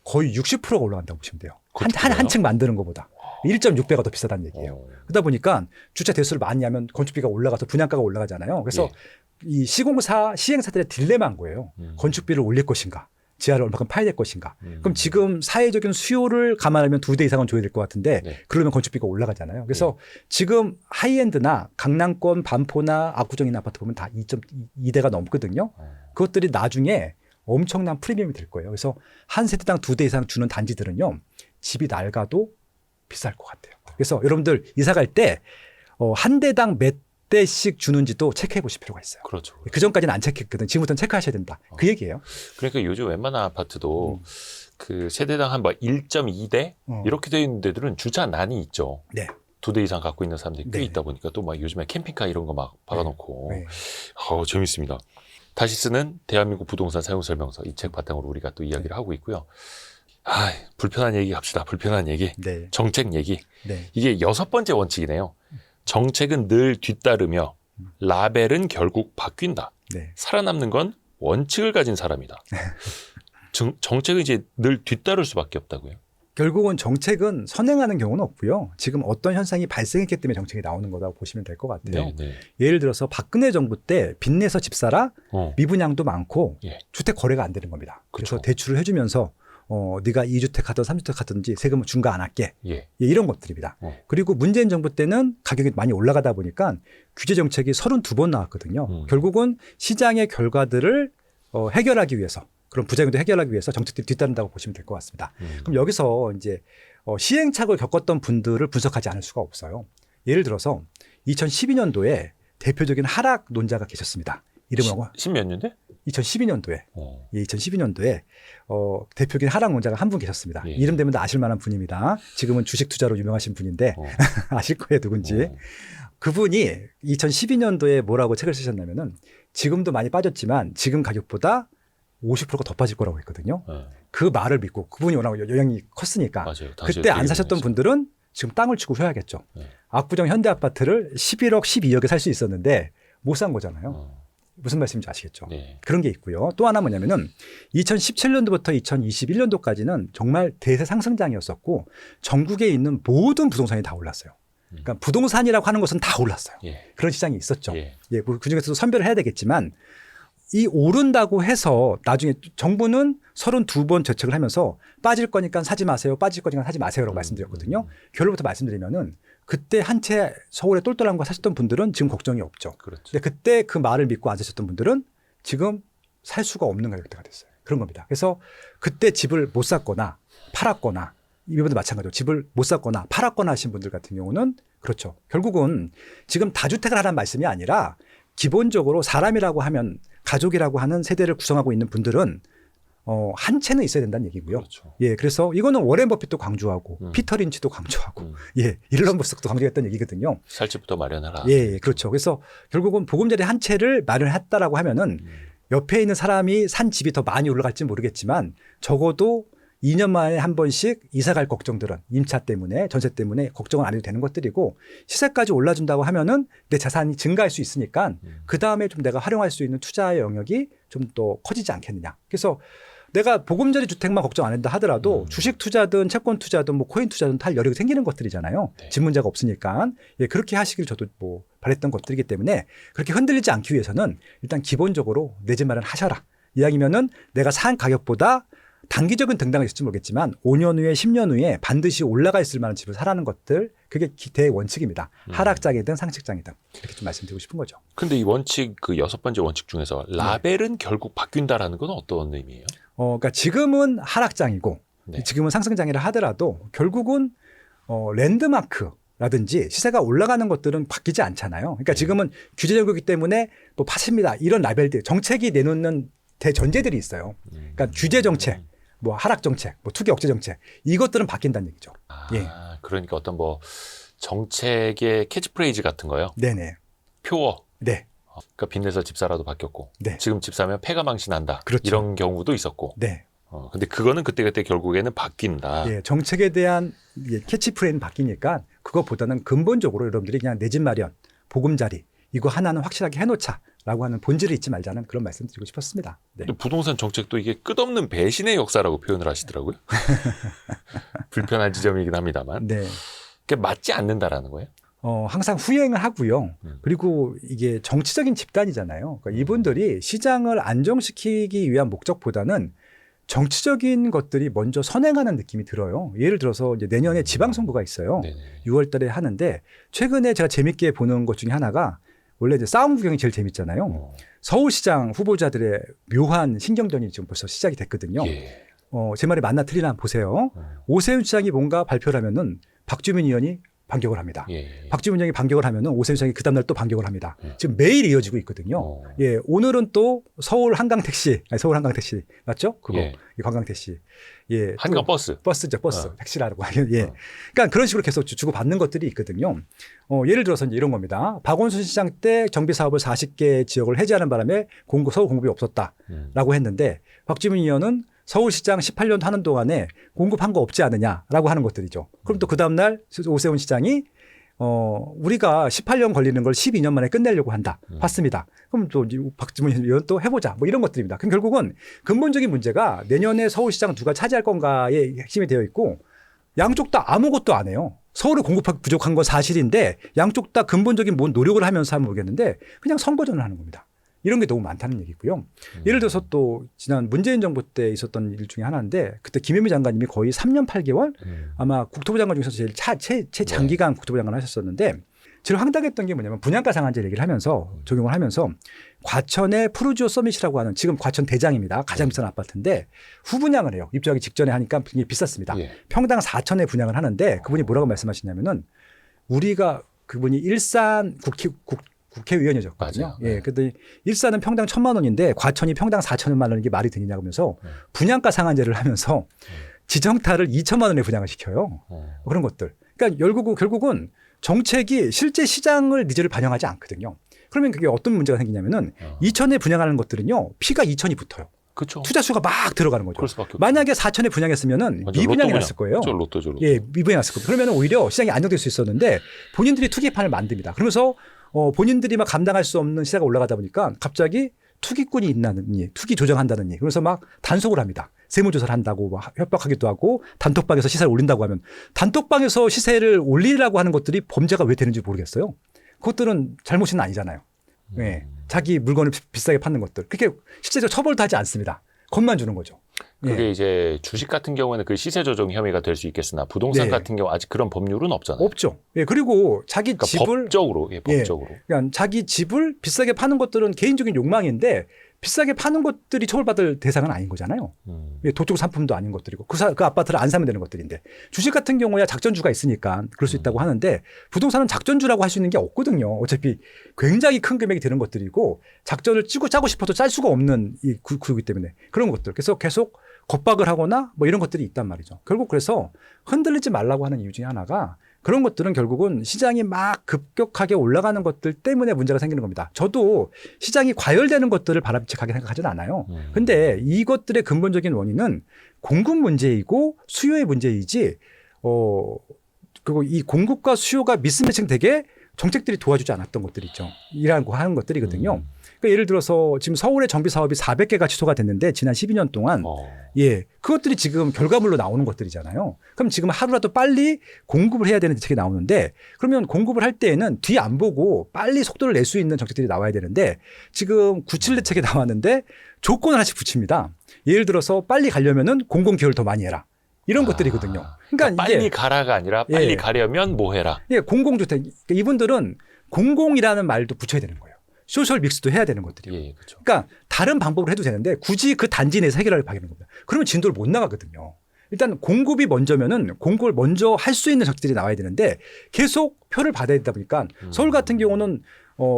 거의 60%가 올라간다고 보시면 돼요. 한 층 만드는 것보다. 1.6배가 더 비싸다는 얘기예요. 그러다 보니까 주차 대수를 많이 하면 건축비가 올라가서 분양가가 올라가잖아요. 그래서 이 시공사, 시행사들의 딜레마인 거예요. 건축비를 올릴 것인가, 지하를 얼마큼 파야 될 것인가. 그럼 지금 사회적인 수요를 감안하면 2대 이상은 줘야 될 것 같은데 그러면 건축비가 올라가잖아요. 그래서 지금 하이엔드나 강남권 반포나 압구정이나 아파트 보면 다 2.2대가 넘거든요. 그것들이 나중에 엄청난 프리미엄이 될 거예요. 그래서 한 세대당 2대 이상 주는 단지들은요, 집이 낡아도 비쌀 것 같아요. 그래서 여러분들 이사 갈 때 한 대당 몇 대씩 주는지도 체크해 보실 필요가 있어요. 그렇죠. 그 전까지는 안 체크했거든. 지금부터는 체크하셔야 된다. 그 얘기예요. 그러니까 요즘 웬만한 아파트도 그 세대당 한 뭐 1.2대 이렇게 되어 있는 데들은 주차난이 있죠. 네. 2대 이상 갖고 있는 사람들이 꽤 네. 있다 보니까 또 막 요즘에 캠핑카 이런 거 막 박아놓고 네. 재밌습니다. 다시 쓰는 대한민국 부동산 사용설명서 이 책 바탕으로 우리가 또 이야기를 하고 있고요. 불편한 얘기 합시다. 불편한 얘기. 네. 정책 얘기. 네. 이게 6번째 원칙이네요. 정책은 늘 뒤따르며 라벨은 결국 바뀐다. 네. 살아남는 건 원칙을 가진 사람이다. 정책은 이제 늘 뒤따를 수밖에 없다고요. 결국은 정책은 선행하는 경우는 없고요. 지금 어떤 현상이 발생했기 때문에 정책이 나오는 거라고 보시면 될 것 같아요. 네, 네. 예를 들어서 박근혜 정부 때 빚내서 집 사라, 미분양도 많고 예. 주택 거래가 안 되는 겁니다. 그래서 그쵸. 대출을 해주면서 네가 2주택 하든 3주택 하든지 세금을 중과 안 할게. 예. 이런 것들입니다. 그리고 문재인 정부 때는 가격이 많이 올라가다 보니까 규제 정책이 32번 나왔거든요. 결국은 시장의 결과들을 해결하기 위해서, 그런 부작용도 해결하기 위해서 정책들이 뒤따른다고 보시면 될 것 같습니다. 그럼 여기서 이제 시행착오를 겪었던 분들을 분석하지 않을 수가 없어요. 예를 들어서 2012년도에 대표적인 하락 논자가 계셨습니다. 이름하고 10몇 년대? 2012년도에 2012년도에 대표적인 하락 논자가 한 분 계셨습니다. 예. 이름 되면 아실 만한 분입니다. 지금은 주식 투자로 유명하신 분인데 아실 거예요, 누군지. 그분이 2012년도에 뭐라고 책을 쓰셨냐면은 지금도 많이 빠졌지만 지금 가격보다 50%가 더 빠질 거라고 했거든요. 그 말을 믿고 그분이 워낙 영향이 컸으니까 맞아요. 그때 안 사셨던 분들은 지금 땅을 치고 쉬어야겠죠. 압구정 현대아파트를 11억, 12억에 살 수 있었는데 못 산 거잖아요. 무슨 말씀인지 아시겠죠? 네. 그런 게 있고요. 또 하나 뭐냐면은 2017년도부터 2021년도까지는 정말 대세 상승장이었었고 전국에 있는 모든 부동산이 다 올랐어요. 그러니까 부동산이라고 하는 것은 다 올랐어요. 그런 시장이 있었죠. 그중에서도 선별을 해야 되겠지만 이 오른다고 해서 나중에 정부는 32번 정책을 하면서 빠질 거니까 사지 마세요. 빠질 거니까 사지 마세요라고 말씀드렸거든요. 결론부터 말씀드리면은 그때 한 채 서울에 똘똘한 거 사셨던 분들은 지금 걱정이 없죠. 그렇죠. 근데 그때 그 말을 믿고 안 사셨던 분들은 지금 살 수가 없는 가격대가 됐어요. 그런 겁니다. 그래서 그때 집을 못 샀거나 팔았거나 이번도 마찬가지로 집을 못 샀거나 팔았거나 하신 분들 같은 경우는 그렇죠. 결국은 지금 다주택을 하라는 말씀이 아니라 기본적으로 사람이라고 하면 가족이라고 하는 세대를 구성하고 있는 분들은 한 채는 있어야 된다는 얘기고요. 그렇죠. 예, 그래서 이거는 워렌 버핏도 강조하고 피터 린치도 강조하고 일론 머스크도 강조했던 얘기거든요. 살 집부터 마련하라. 예, 그렇죠. 그래서 결국은 보금자리 한 채를 마련했다라고 하면은 옆에 있는 사람이 산 집이 더 많이 올라갈지 모르겠지만 적어도 2년 만에 한 번씩 이사 갈 걱정들은 임차 때문에 전세 때문에 걱정을 안 해도 되는 것들이고 시세까지 올라준다고 하면은 내 자산이 증가할 수 있으니까 그 다음에 좀 내가 활용할 수 있는 투자의 영역이 좀 더 커지지 않겠느냐. 그래서 내가 보금자리 주택만 걱정 안 한다 하더라도 주식 투자든 채권 투자든 뭐 코인 투자든 다 여력이 생기는 것들이잖아요. 네. 집 문제가 없으니까. 예, 그렇게 하시길 저도 뭐 바랬던 것들이기 때문에 그렇게 흔들리지 않기 위해서는 일단 기본적으로 내 집 마련 하셔라. 이야기면은 내가 산 가격보다 단기적인 등락이 있을지 모르겠지만 5년 후에 10년 후에 반드시 올라가 있을 만한 집을 사라는 것들 그게 대원칙입니다. 하락장이든 상식장이든 이렇게 좀 말씀드리고 싶은 거죠. 근데 이 원칙 그 6번째 원칙 중에서 라벨은 결국 바뀐다라는 건 어떤 의미예요? 그러니까 지금은 하락장이고 네. 지금은 상승장이라 하더라도 결국은 랜드마크라든지 시세가 올라가는 것들은 바뀌지 않잖아요. 그러니까 지금은 규제적이기 때문에 뭐 파십니다. 이런 라벨들 정책이 내놓는 대전제들이 있어요. 그러니까 규제 정책, 뭐 하락 정책, 뭐 투기 억제 정책 이것들은 바뀐다는 얘기죠. 예. 그러니까 어떤 뭐 정책의 캐치프레이즈 같은 거요. 네네. 표어. 네. 그러니까 빚내서 집사라도 바뀌었고 네. 지금 집 사면 폐가 망신한다. 그렇죠. 이런 경우도 있었고. 네. 근데 그거는 그때그때 결국에는 바뀐다. 예, 정책에 대한 캐치프레이는 바뀌니까 그것보다는 근본적으로 여러분들이 그냥 내 집 마련, 보금자리 이거 하나는 확실하게 해놓자라고 하는 본질을 잊지 말자는 그런 말씀 드리고 싶었습니다. 네. 근데 부동산 정책도 이게 끝없는 배신의 역사라고 표현을 하시더라고요. 불편한 지점이긴 합니다만. 네. 그게 맞지 않는다라는 거예요? 항상 후행을 하고요. 그리고 이게 정치적인 집단이잖아요. 그러니까 이분들이 시장을 안정시키기 위한 목적보다는 정치적인 것들이 먼저 선행하는 느낌이 들어요. 예를 들어서 이제 내년에 지방선거가 있어요. 네네. 6월 달에 하는데 최근에 제가 재밌게 보는 것 중에 하나가 원래 이제 싸움 구경이 제일 재밌잖아요. 서울시장 후보자들의 묘한 신경전이 지금 벌써 시작이 됐거든요. 예. 제 말이 맞나 틀리나 한번 보세요. 오세훈 시장이 뭔가 발표를 하면은 박주민 의원이 반격을 합니다. 예. 박주민 의원이 반격을 하면은 오세훈 시장이 그 다음날 또 반격을 합니다. 지금 매일 이어지고 있거든요. 예, 오늘은 또 서울 한강택시 맞죠? 그거 예. 이 관광택시. 예, 한강 버스. 버스죠, 버스. 택시라고 하면 예. 그러니까 그런 식으로 계속 주고 받는 것들이 있거든요. 예를 들어서 이제 이런 겁니다. 박원순 시장 때 정비 사업을 40개 지역을 해제하는 바람에 서울 공급이 없었다라고 했는데 박주민 의원은 서울시장 18년 하는 동안에 공급한 거 없지 않느냐라고 하는 것들이죠. 그럼 또 그 다음날 오세훈 시장이 우리가 18년 걸리는 걸 12년 만에 끝내려고 한다. 봤습니다. 그럼 또 박주민 의원 또 해보자. 뭐 이런 것들입니다. 그럼 결국은 근본적인 문제가 내년에 서울시장 누가 차지할 건가에 핵심이 되어 있고 양쪽 다 아무것도 안 해요. 서울에 공급하기 부족한 건 사실인데 양쪽 다 근본적인 뭔 노력을 하면서 하면 모르겠는데 그냥 선거전을 하는 겁니다. 이런 게 너무 많다는 얘기고요. 예를 들어서 또 지난 문재인 정부 때 있었던 일 중에 하나인데 그때 김현미 장관님이 거의 3년 8개월 아마 국토부 장관 중에서 제일 최장기간 국토부 장관을 하셨었는데 제일 황당했던 게 뭐냐면 분양가 상한제 얘기를 하면서 적용을 하면서 과천의 푸르지오 서밋이라고 하는 지금 과천 대장입니다. 가장 비싼 아파트인데 후분양을 해요. 입주하기 직전에 하니까 굉장히 비쌌습니다. 예. 평당 4천에 분양을 하는데 그분이 뭐라고 말씀하시냐면은 우리가 그분이 일산 국회의원이었거든요. 맞아요. 예, 그런데 일산은 평당 1,000만 원인데 과천이 평당 4천만 원인 게 말이 되느냐고 하면서 분양가 상한제를 하면서 지정타를 2천만 원에 분양을 시켜요. 그런 것들. 그러니까 결국은 정책이 실제 시장을 니즈를 반영하지 않거든요. 그러면 그게 어떤 문제가 생기냐면은 2천에 분양하는 것들은요, 피가 2천이 붙어요. 그렇죠. 투자 수가 막 들어가는 거죠. 그럴 수밖에 없죠. 만약에 4천에 분양했으면은 미분양이 났을 거예요. 로또죠. 예, 미분양이 났을 거예요. 그러면 오히려 시장이 안정될 수 있었는데 본인들이 투기판을 만듭니다. 그러면서 본인들이 막 감당할 수 없는 시세가 올라가다 보니까 갑자기 투기꾼이 있나니, 투기 조정한다느니, 그래서 막 단속을 합니다. 세무조사를 한다고 막 협박하기도 하고 단톡방에서 시세를 올린다고 하면 단톡방에서 시세를 올리라고 하는 것들이 범죄가 왜 되는지 모르겠어요. 그것들은 잘못은 아니잖아요. 네. 자기 물건을 비싸게 파는 것들. 그렇게 실제로 처벌도 하지 않습니다. 겁만 주는 거죠. 그게 예. 이제 주식 같은 경우에는 그 시세 조정 혐의가 될 수 있겠으나 부동산 네. 같은 경우 아직 그런 법률은 없잖아요. 없죠. 예, 그리고 자기 그러니까 집을 법적으로. 그러니까 자기 집을 비싸게 파는 것들은 개인적인 욕망인데 비싸게 파는 것들이 처벌받을 대상은 아닌 거잖아요. 예, 도적 상품도 아닌 것들이고 그 아파트를 안 사면 되는 것들인데 주식 같은 경우야 작전주가 있으니까 그럴 수 있다고 하는데 부동산은 작전주라고 할 수 있는 게 없거든요. 어차피 굉장히 큰 금액이 되는 것들이고 작전을 짜고 싶어도 짤 수가 없는 이 구이기 때문에 그런 것들. 그래서 계속 겁박을 하거나 뭐 이런 것들이 있단 말이죠. 결국 그래서 흔들리지 말라고 하는 이유 중에 하나가 그런 것들은 결국은 시장이 막 급격하게 올라가는 것들 때문에 문제가 생기는 겁니다. 저도 시장이 과열되는 것들을 바람직하게 생각하지는 않아요. 근데 이것들의 근본적인 원인은 공급 문제이고 수요의 문제이지, 그리고 이 공급과 수요가 미스매칭 되게 정책들이 도와주지 않았던 것들이 있죠. 이라고 하는 것들이거든요. 그러니까 예를 들어서 지금 서울의 정비 사업이 400개가 취소가 됐는데 지난 12년 동안 예, 그것들이 지금 결과물로 나오는 것들이잖아요. 그럼 지금 하루라도 빨리 공급을 해야 되는 대책이 나오는데, 그러면 공급을 할 때에는 뒤 안 보고 빨리 속도를 낼 수 있는 정책들이 나와야 되는데, 지금 97 대책이 나왔는데 조건을 하나씩 붙입니다. 예를 들어서 빨리 가려면은 공공기여를 더 많이 해라. 이런 것들이거든요. 그러니까 빨리 이게 가라가 아니라 빨리 예. 가려면 뭐 해라. 예, 공공주택. 그러니까 이분들은 공공이라는 말도 붙여야 되는 거예요. 소셜 믹스도 해야 되는 것들이요. 예, 그렇죠. 그러니까 다른 방법으로 해도 되는데 굳이 그 단지 내에서 해결하려고 하는 겁니다. 그러면 진도를 못 나가거든요. 일단 공급이 먼저면은 공급을 먼저 할 수 있는 정책들이 나와야 되는데 계속 표를 받아야 되다 보니까 서울 같은 경우는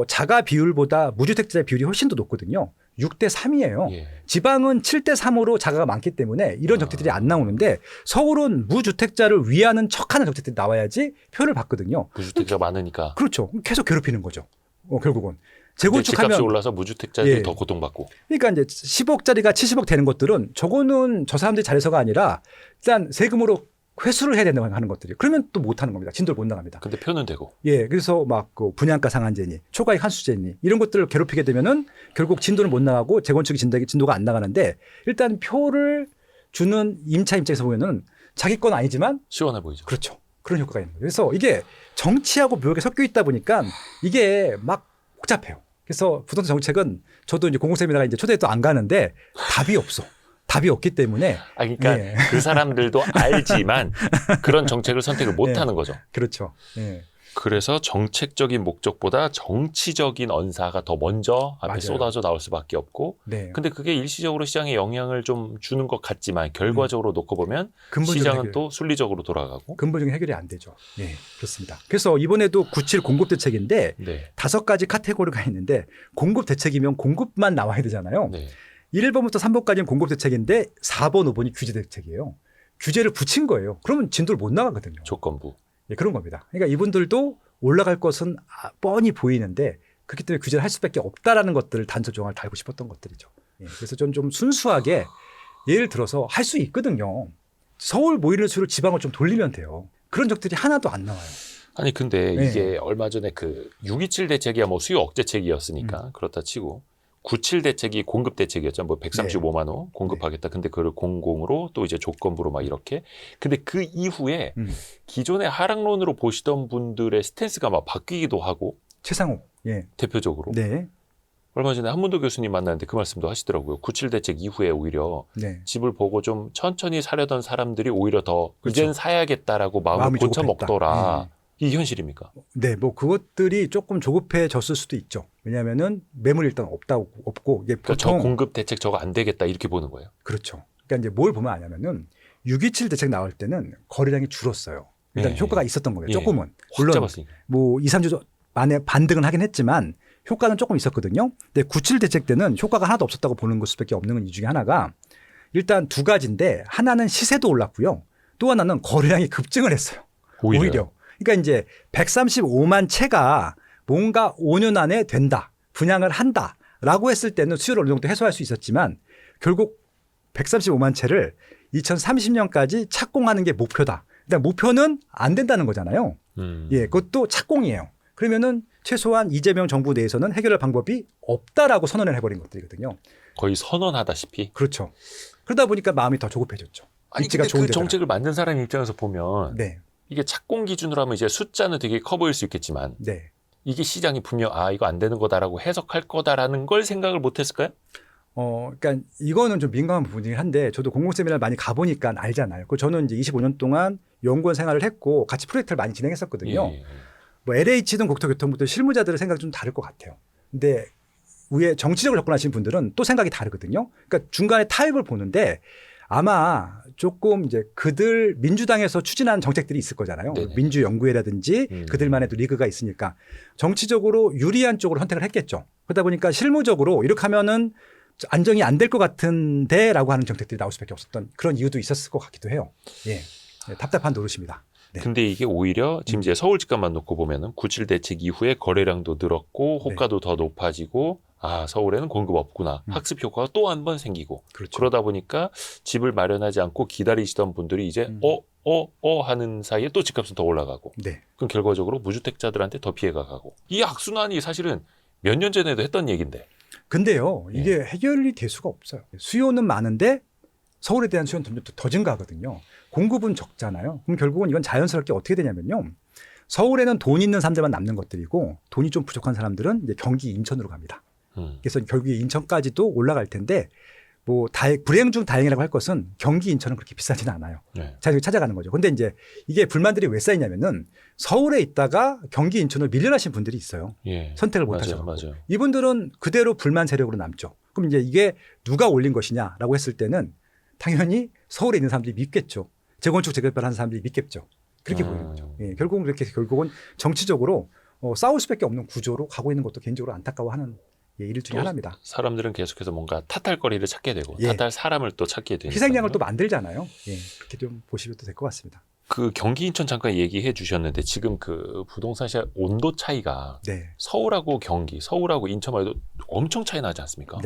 자가 비율보다 무주택자 비율이 훨씬 더 높거든요. 6대 3이에요. 예. 지방은 7대 3으로 자가가 많기 때문에 이런 정책들이 안 나오는데, 서울은 무주택자를 위하는 척하는 정책들이 나와야지 표를 받거든요. 무주택자 많으니까. 그렇죠. 계속 괴롭히는 거죠. 결국은. 근데 집값이 재건축하면 올라서 무주택자들이 예. 더 고통받고. 그러니까 이제 10억짜리가 70억 되는 것들은 저거는 저 사람들이 잘해서가 아니라 일단 세금으로 회수를 해야 된다고 하는 것들이, 그러면 또 못 하는 겁니다. 진도를 못 나갑니다. 근데 표는 되고. 예, 그래서 막 그 분양가 상한제니 초과이익 환수제니 이런 것들을 괴롭히게 되면은 결국 진도는 못 나가고 재건축이 진도가 안 나가는데, 일단 표를 주는 임차 입장에서 보면은 자기 건 아니지만 시원해 보이죠. 그렇죠. 그런 효과가 있는 거예요. 그래서 이게 정치하고 묘하게 섞여 있다 보니까 이게 막 복잡해요. 그래서 부동산 정책은 저도 이제 공공세미나가 이제 초대도 안 가는데 답이 없어. 답이 없기 때문에. 그러니까 예. 그 사람들도 알지만 그런 정책을 선택을 못 예. 하는 거죠. 그렇죠. 예. 그래서 정책적인 목적보다 정치적인 언사가 더 먼저 앞에 맞아요. 쏟아져 나올 수밖에 없고, 네. 근데 그게 일시적으로 시장에 영향을 좀 주는 것 같지만 결과적으로 놓고 보면 근본적인 시장은 해결. 또 순리적으로 돌아가고. 근본적인 해결이 안 되죠. 예, 그렇습니다. 그래서 이번에도 97 공급 대책인데 네. 5가지 카테고리가 있는데, 공급 대책이면 공급만 나와야 되잖아요. 네. 1번부터 3번까지는 공급 대책인데 4번, 5번이 규제 대책이에요. 규제를 붙인 거예요. 그러면 진도를 못 나가거든요. 조건부. 예, 그런 겁니다. 그러니까 이분들도 올라갈 것은 뻔히 보이는데 그렇기 때문에 규제를 할 수밖에 없다라는 것들을 단서 조항을 달고 싶었던 것들이죠. 예, 그래서 좀 순수하게 예를 들어서 할 수 있거든요. 서울 모이는 수를 지방을 좀 돌리면 돼요. 그런 적들이 하나도 안 나와요. 아니 근데 네. 이게 얼마 전에 그 627 대책이야 뭐 수요 억제책이었으니까 그렇다 치고 97 대책이 공급 대책이었죠. 뭐 135만 호 공급하겠다. 근데 그걸 공공으로 또 이제 조건부로 막 이렇게. 근데 그 이후에 기존의 하락론으로 보시던 분들의 스탠스가 막 바뀌기도 하고. 최상호. 예. 대표적으로. 네. 얼마 전에 한문도 교수님 만났는데 그 말씀도 하시더라고요. 97 대책 이후에 오히려 네. 집을 보고 좀 천천히 사려던 사람들이 오히려 더 그렇죠. 이젠 사야겠다라고 마음을 마음이 고쳐 조급했다. 먹더라. 이게 현실입니까? 네, 뭐 그것들이 조금 조급해졌을 수도 있죠. 왜냐하면은 매물이 일단 없고 이게 그러니까 저 보통 공급 대책 저거 안 되겠다 이렇게 보는 거예요. 그렇죠. 그러니까 이제 뭘 보면 아냐면은 627 대책 나올 때는 거래량이 줄었어요. 일단 예. 효과가 있었던 거예요. 예. 조금은. 확 물론 잡았으니까. 뭐 2, 3주 만에 반등은 하긴 했지만 효과는 조금 있었거든요. 근데 97 대책 때는 효과가 하나도 없었다고 보는 것 수밖에 없는 이 중에 하나가, 일단 두 가지인데 하나는 시세도 올랐고요. 또 하나는 거래량이 급증을 했어요. 오히려. 그러니까 이제 135만 채가 뭔가 5년 안에 된다, 분양을 한다라고 했을 때는 수요를 어느 정도 해소할 수 있었지만 결국 135만 채를 2030년까지 착공하는 게 목표다. 일단 목표는 안 된다는 거잖아요. 예, 그것도 착공이에요. 그러면은 최소한 이재명 정부 내에서는 해결할 방법이 없다라고 선언을 해버린 것들이거든요. 거의 선언하다시피. 그렇죠. 그러다 보니까 마음이 더 조급해졌죠. 아니 입지가 근데 그 좋은 데다가. 정책을 만든 사람 입장에서 보면 네, 이게 착공 기준으로 하면 이제 숫자는 되게 커 보일 수 있겠지만 네. 이게 시장이 분명 이거 안 되는 거다라고 해석할 거다라는 걸 생각을 못 했을까요? 그러니까 이거는 좀 민감한 부분이긴 한데 저도 공공세미나를 많이 가보니까 알잖아요. 그 저는 이제 25년 동안 연구원 생활을 했고 같이 프로젝트를 많이 진행했었거든요. 예. 뭐 LH든 국토교통부든 실무자들의 생각이 좀 다를 것 같아요. 근데 위에 정치적으로 접근하시는 분들은 또 생각이 다르거든요. 그러니까 중간에 타협을 보는데 아마 조금 이제 그들 민주당에서 추진한 정책들이 있을 거잖아요. 네네. 민주연구회라든지 그들만의 또 리그가 있으니까 정치적으로 유리한 쪽으로 선택을 했겠죠. 그러다 보니까 실무적으로 이렇게 하면은 안정이 안 될 것 같은데라고 하는 정책들이 나올 수밖에 없었던 그런 이유도 있었을 것 같기도 해요. 예, 답답한 노릇입니다. 네. 근데 이게 오히려 지금 이제 서울 집값만 놓고 보면은 97 대책 이후에 거래량도 늘었고 호가도 더 높아지고 아 서울에는 공급 없구나 학습 효과가 또 한 번 생기고 그렇죠. 그러다 보니까 집을 마련하지 않고 기다리시던 분들이 이제 하는 사이에 또 집값은 더 올라가고 네. 그럼 결과적으로 무주택자들한테 더 피해가 가고 이 악순환이 사실은 몇 년 전에도 했던 얘기인데 근데요, 이게 해결이 될 수가 없어요. 수요는 많은데 서울에 대한 수요는 점점 더 증가하거든요. 공급은 적잖아요. 그럼 결국은 이건 자연스럽게 어떻게 되냐면요. 서울에는 돈 있는 사람들만 남는 것들이고 돈이 좀 부족한 사람들은 이제 경기 인천으로 갑니다. 그래서 결국에 인천까지도 올라갈 텐데 뭐 불행 중 다행이라고 할 것은 경기 인천은 그렇게 비싸지는 않아요. 자, 찾아가는 거죠. 근데 이제 이게 불만들이 왜 쌓이냐면은 서울에 있다가 경기 인천으로 밀려나신 분들이 있어요. 선택을 못 하셔서. 이분들은 그대로 불만 세력으로 남죠. 그럼 이제 이게 누가 올린 것이냐라고 했을 때는 당연히 서울에 있는 사람들이 믿겠죠. 재건축 재개발하는 사람들이 믿겠죠. 그렇게 보이는 거죠. 결국은 그렇게 결국은 정치적으로 싸울 수밖에 없는 구조로 가고 있는 것도 개인적으로 안타까워하는 일 중에 하나입니다. 사람들은 계속해서 뭔가 탓할 거리를 찾게 되고 탓할 사람을 또 찾게 되니까 희생양을 또 만들잖아요. 그렇게 좀 보시면 될 것 같습니다. 그 경기 인천 잠깐 얘기해 주셨는데 지금 그 부동산 시장 온도 차이가 서울하고 경기, 서울하고 인천만 해도 엄청 차이 나지 않습니까?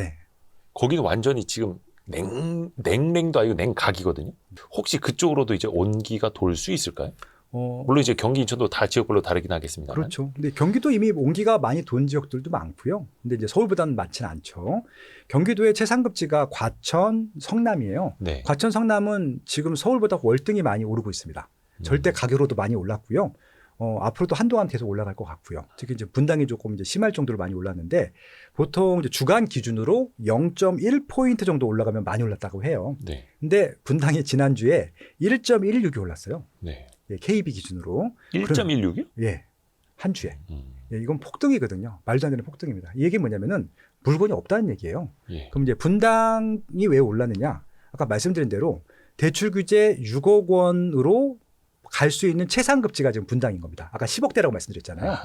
거기는 완전히 지금 냉랭도 아니고 냉각이거든요. 혹시 그쪽으로도 이제 온기가 돌 수 있을까요? 물론 이제 경기 인천도 다 지역별로 다르긴 하겠습니다. 그렇죠. 근데 경기도 이미 온기가 많이 돈 지역들도 많고요. 근데 이제 서울보다는 많지는 않죠. 경기도의 최상급지가 과천, 성남이에요. 과천, 성남은 지금 서울보다 월등히 많이 오르고 있습니다. 절대 가격으로도 많이 올랐고요. 앞으로도 한동안 계속 올라갈 것 같고요. 특히 이제 분당이 조금 이제 심할 정도로 많이 올랐는데 보통 이제 주간 기준으로 0.1포인트 정도 올라가면 많이 올랐다고 해요. 근데 분당이 지난주에 1.16이 올랐어요. KB 기준으로. 1.16이요? 예. 한 주에. 이건 폭등이거든요. 말도 안 되는 폭등입니다. 이 얘기는 뭐냐면은 물건이 없다는 얘기예요. 그럼 이제 분당이 왜 올랐느냐? 아까 말씀드린 대로 대출 규제 6억 원으로 갈 수 있는 최상급지가 지금 분당인 겁니다. 아까 10억대라고 말씀드렸잖아요.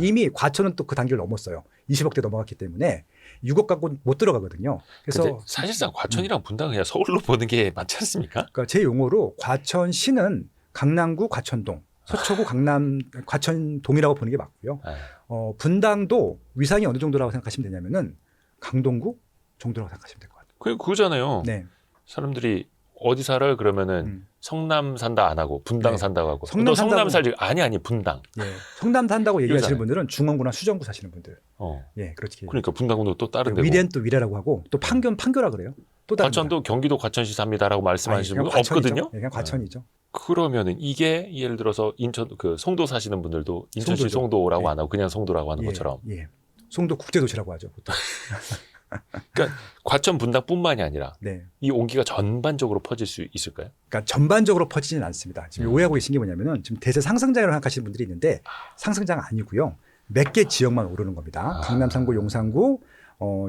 이미 과천은 또 그 단계를 넘었어요. 20억대 넘어갔기 때문에 6억 갖고 못 들어가거든요. 그래서 사실상 과천이랑 분당은 그냥 서울로 보는 게 맞지 않습니까? 그러니까 제 용어로 과천시는 강남구 과천동, 서초구 과천동이라고 보는 게 맞고요. 분당도 위상이 어느 정도라고 생각하시면 되냐면은 강동구 정도라고 생각하시면 될 것 같아요. 그거잖아요. 사람들이 어디 살아요? 그러면은 성남 산다 안 하고 분당 산다고 하고. 성남 살지 아니 분당. 성남 산다고 얘기하시는 분들은 중원구나 수정구 사시는 분들. 그렇지. 그러니까 분당구도 또 다른 데고. 위례는 또 위례라고 하고 또 판교라 그래요. 또 다른 과천도 경기도 과천시 삽니다라고 말씀하시는 분 없거든요. 그냥 과천이죠. 그러면은 이게 예를 들어서 인천 그 송도 사시는 분들도 인천시 송도라고 안 하고 그냥 송도라고 하는 것처럼. 송도 국제도시라고 하죠, 보통. 그러니까 과천 분당뿐만이 아니라 이 온기가 전반적으로 퍼질 수 있을까요? 그러니까 전반적으로 퍼지지는 않습니다. 지금 오해하고 계신 게 뭐냐면은 지금 대세 상승장이라고 생각하시는 분들이 있는데 상승장 아니고요. 몇 개 지역만 오르는 겁니다. 강남 3구, 용산구,